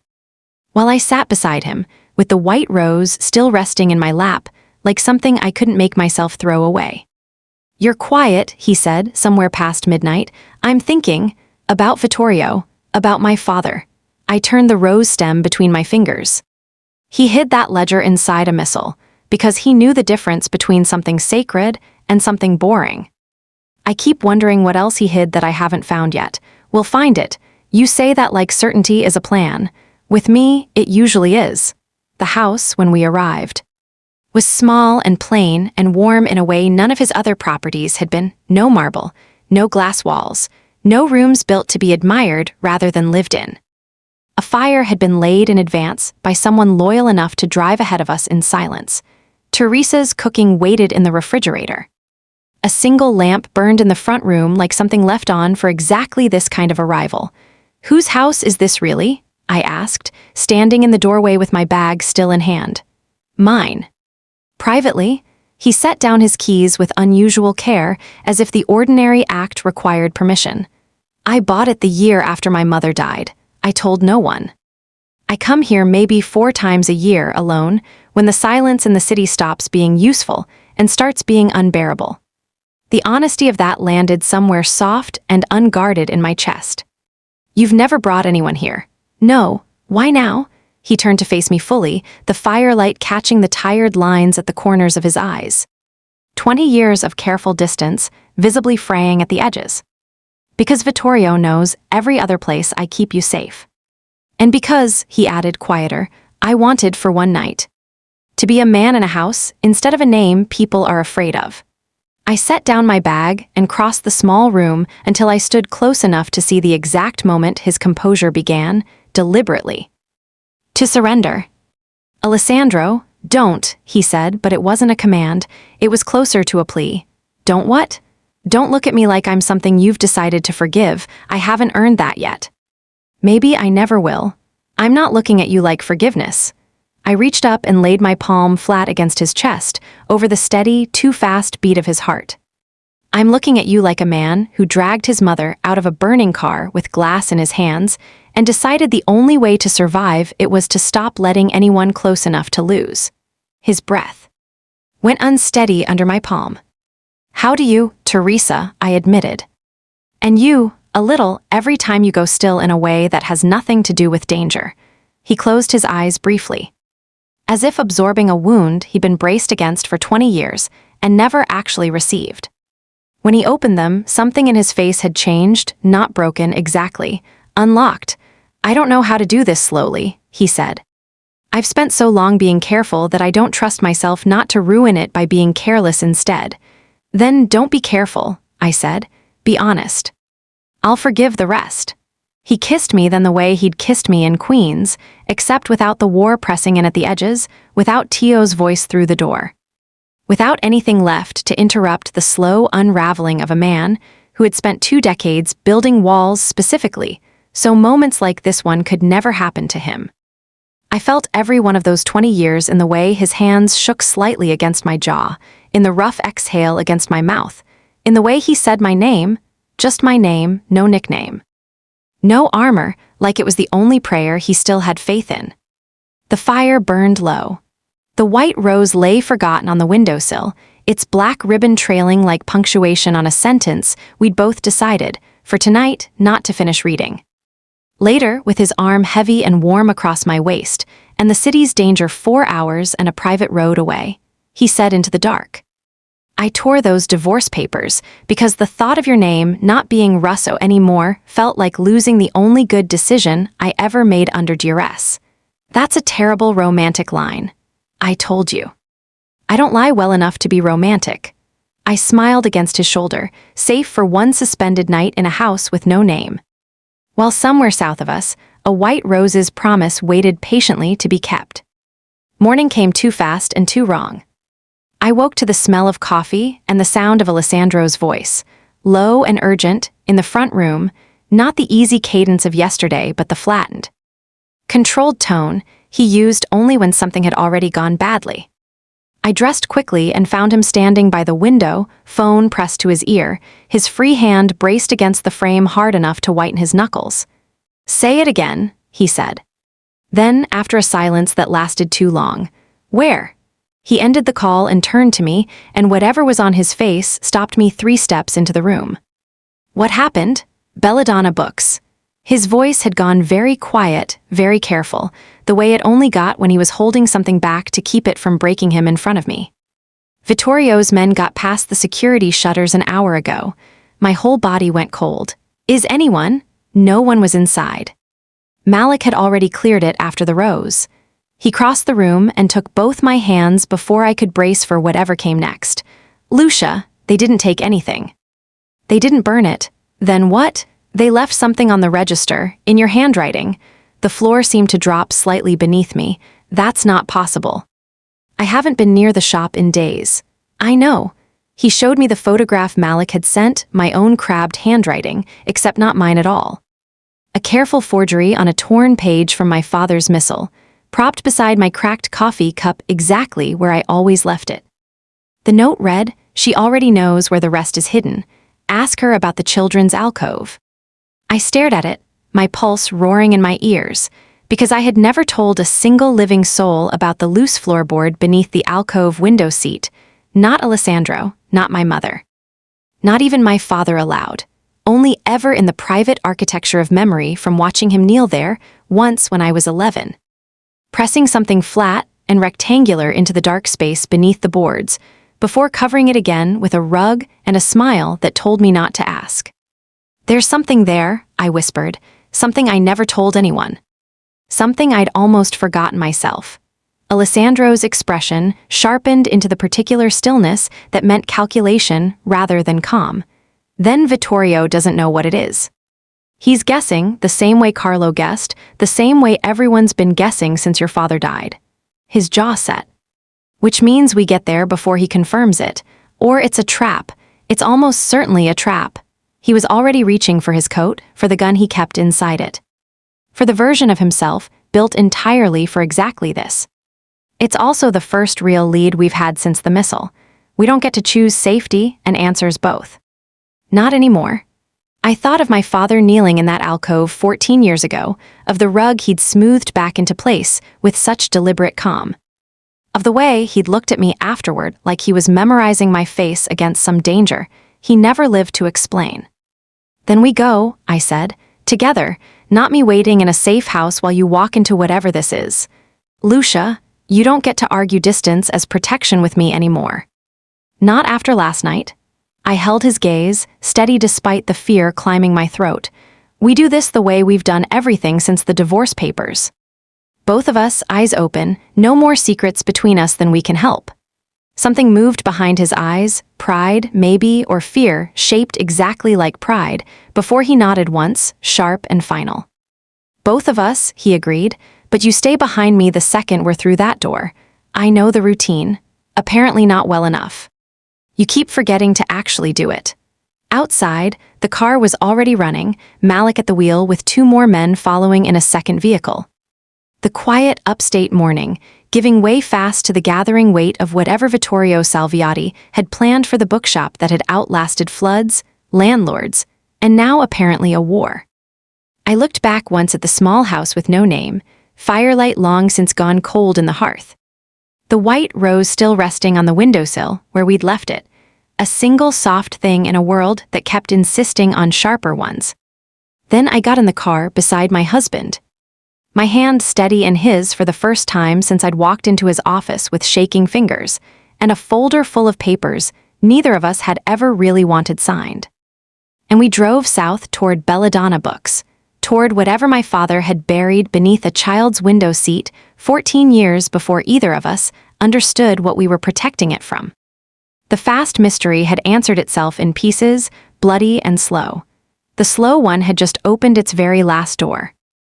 While I sat beside him, with the white rose still resting in my lap, like something I couldn't make myself throw away. "You're quiet," he said, somewhere past midnight. "I'm thinking about Vittorio, about my father." I turned the rose stem between my fingers. He hid that ledger inside a missile, because he knew the difference between something sacred and something boring. I keep wondering what else he hid that I haven't found yet. We'll find it. You say that like certainty is a plan. With me, it usually is. The house, when we arrived, was small and plain and warm in a way none of his other properties had been. No marble, no glass walls, no rooms built to be admired rather than lived in. A fire had been laid in advance by someone loyal enough to drive ahead of us in silence. Teresa's cooking waited in the refrigerator. A single lamp burned in the front room like something left on for exactly this kind of arrival. "Whose house is this really?" I asked, standing in the doorway with my bag still in hand. "Mine." Privately, he set down his keys with unusual care, as if the ordinary act required permission. "I bought it the year after my mother died. I told no one. I come here maybe 4 times a year alone, when the silence in the city stops being useful and starts being unbearable." The honesty of that landed somewhere soft and unguarded in my chest. "You've never brought anyone here." "No. Why now?" He turned to face me fully, the firelight catching the tired lines at the corners of his eyes. 20 years of careful distance, visibly fraying at the edges. "Because Vittorio knows every other place I keep you safe. And because," he added quieter, "I wanted for one night to be a man in a house instead of a name people are afraid of." I set down my bag and crossed the small room until I stood close enough to see the exact moment his composure began, deliberately, to surrender. "Alessandro, don't," he said, but it wasn't a command. It was closer to a plea. "Don't what?" "Don't look at me like I'm something you've decided to forgive. I haven't earned that yet." "Maybe I never will." "I'm not looking at you like forgiveness." I reached up and laid my palm flat against his chest, over the steady, too fast beat of his heart. "I'm looking at you like a man who dragged his mother out of a burning car with glass in his hands and decided the only way to survive it was to stop letting anyone close enough to lose." His breath went unsteady under my palm. "How do you, Teresa?" I admitted. "And you, a little, every time you go still in a way that has nothing to do with danger." He closed his eyes briefly, as if absorbing a wound he'd been braced against for 20 years and never actually received. When he opened them, something in his face had changed, not broken exactly, unlocked. "I don't know how to do this slowly," he said. "I've spent so long being careful that I don't trust myself not to ruin it by being careless instead." "Then don't be careful," I said. "Be honest. I'll forgive the rest." He kissed me then the way he'd kissed me in Queens, except without the war pressing in at the edges, without Tio's voice through the door. Without anything left to interrupt the slow unraveling of a man who had spent 2 decades building walls specifically, so moments like this one could never happen to him. I felt every one of those 20 years in the way his hands shook slightly against my jaw, in the rough exhale against my mouth, in the way he said my name, just my name, no nickname. No armor, like it was the only prayer he still had faith in. The fire burned low. The white rose lay forgotten on the windowsill, its black ribbon trailing like punctuation on a sentence we'd both decided, for tonight, not to finish reading. Later, with his arm heavy and warm across my waist, and the city's danger 4 hours and a private road away, he said into the dark, "I tore those divorce papers because the thought of your name not being Russo anymore felt like losing the only good decision I ever made under duress." That's a terrible romantic line. I told you. I don't lie well enough to be romantic. I smiled against his shoulder, safe for one suspended night in a house with no name. While somewhere south of us, a white rose's promise waited patiently to be kept. Morning came too fast and too wrong. I woke to the smell of coffee and the sound of Alessandro's voice, low and urgent, in the front room, not the easy cadence of yesterday, but the flattened, controlled tone he used only when something had already gone badly. I dressed quickly and found him standing by the window, phone pressed to his ear, his free hand braced against the frame hard enough to whiten his knuckles. "Say it again," he said. Then, after a silence that lasted too long, "Where?" He ended the call and turned to me, and whatever was on his face stopped me 3 steps into the room. "What happened?" "Belladonna books." His voice had gone very quiet, very careful, the way it only got when he was holding something back to keep it from breaking him in front of me. "Vittorio's men got past the security shutters an hour ago." My whole body went cold. "Is anyone?" No one was inside. Malik had already cleared it after the rose. He crossed the room and took both my hands before I could brace for whatever came next. "Lucia, they didn't take anything." "They didn't burn it." "Then what?" "They left something on the register, in your handwriting." The floor seemed to drop slightly beneath me. "That's not possible." "I haven't been near the shop in days." "I know." He showed me the photograph Malik had sent, my own crabbed handwriting, except not mine at all. A careful forgery on a torn page from my father's missal, propped beside my cracked coffee cup exactly where I always left it. The note read, "She already knows where the rest is hidden. Ask her about the children's alcove." I stared at it, my pulse roaring in my ears, because I had never told a single living soul about the loose floorboard beneath the alcove window seat, not Alessandro, not my mother. Not even my father aloud, only ever in the private architecture of memory from watching him kneel there once when I was 11. Pressing something flat and rectangular into the dark space beneath the boards, before covering it again with a rug and a smile that told me not to ask. "There's something there," I whispered, "something I never told anyone." Something I'd almost forgotten myself. Alessandro's expression sharpened into the particular stillness that meant calculation rather than calm. "Then Vittorio doesn't know what it is. He's guessing the same way Carlo guessed, the same way everyone's been guessing since your father died." His jaw set. "Which means we get there before he confirms it. Or it's a trap. It's almost certainly a trap." He was already reaching for his coat, for the gun he kept inside it. For the version of himself built entirely for exactly this. It's also the first real lead we've had since the missile. We don't get to choose safety and answers both. Not anymore. I thought of my father kneeling in that alcove 14 years ago, of the rug he'd smoothed back into place with such deliberate calm. Of the way he'd looked at me afterward like he was memorizing my face against some danger he never lived to explain. "Then we go," I said, "together, not me waiting in a safe house while you walk into whatever this is. Lucia, you don't get to argue distance as protection with me anymore." "Not after last night." I held his gaze, steady despite the fear climbing my throat. "We do this the way we've done everything since the divorce papers." Both of us, eyes open, no more secrets between us than we can help. Something moved behind his eyes, pride, maybe, or fear, shaped exactly like pride, before he nodded once, sharp and final. "Both of us," he agreed, "but you stay behind me the second we're through that door. I know the routine. Apparently not well enough. You keep forgetting to actually do it." Outside, the car was already running, Malik at the wheel with 2 more men following in a second vehicle. The quiet upstate morning, giving way fast to the gathering weight of whatever Vittorio Salviati had planned for the bookshop that had outlasted floods, landlords, and now apparently a war. I looked back once at the small house with no name, firelight long since gone cold in the hearth. The white rose still resting on the windowsill where we'd left it, a single soft thing in a world that kept insisting on sharper ones. Then I got in the car beside my husband, my hand steady in his for the first time since I'd walked into his office with shaking fingers, and a folder full of papers neither of us had ever really wanted signed. And we drove south toward Belladonna books, toward whatever my father had buried beneath a child's window seat 14 years before either of us understood what we were protecting it from. The fast mystery had answered itself in pieces, bloody and slow. The slow one had just opened its very last door.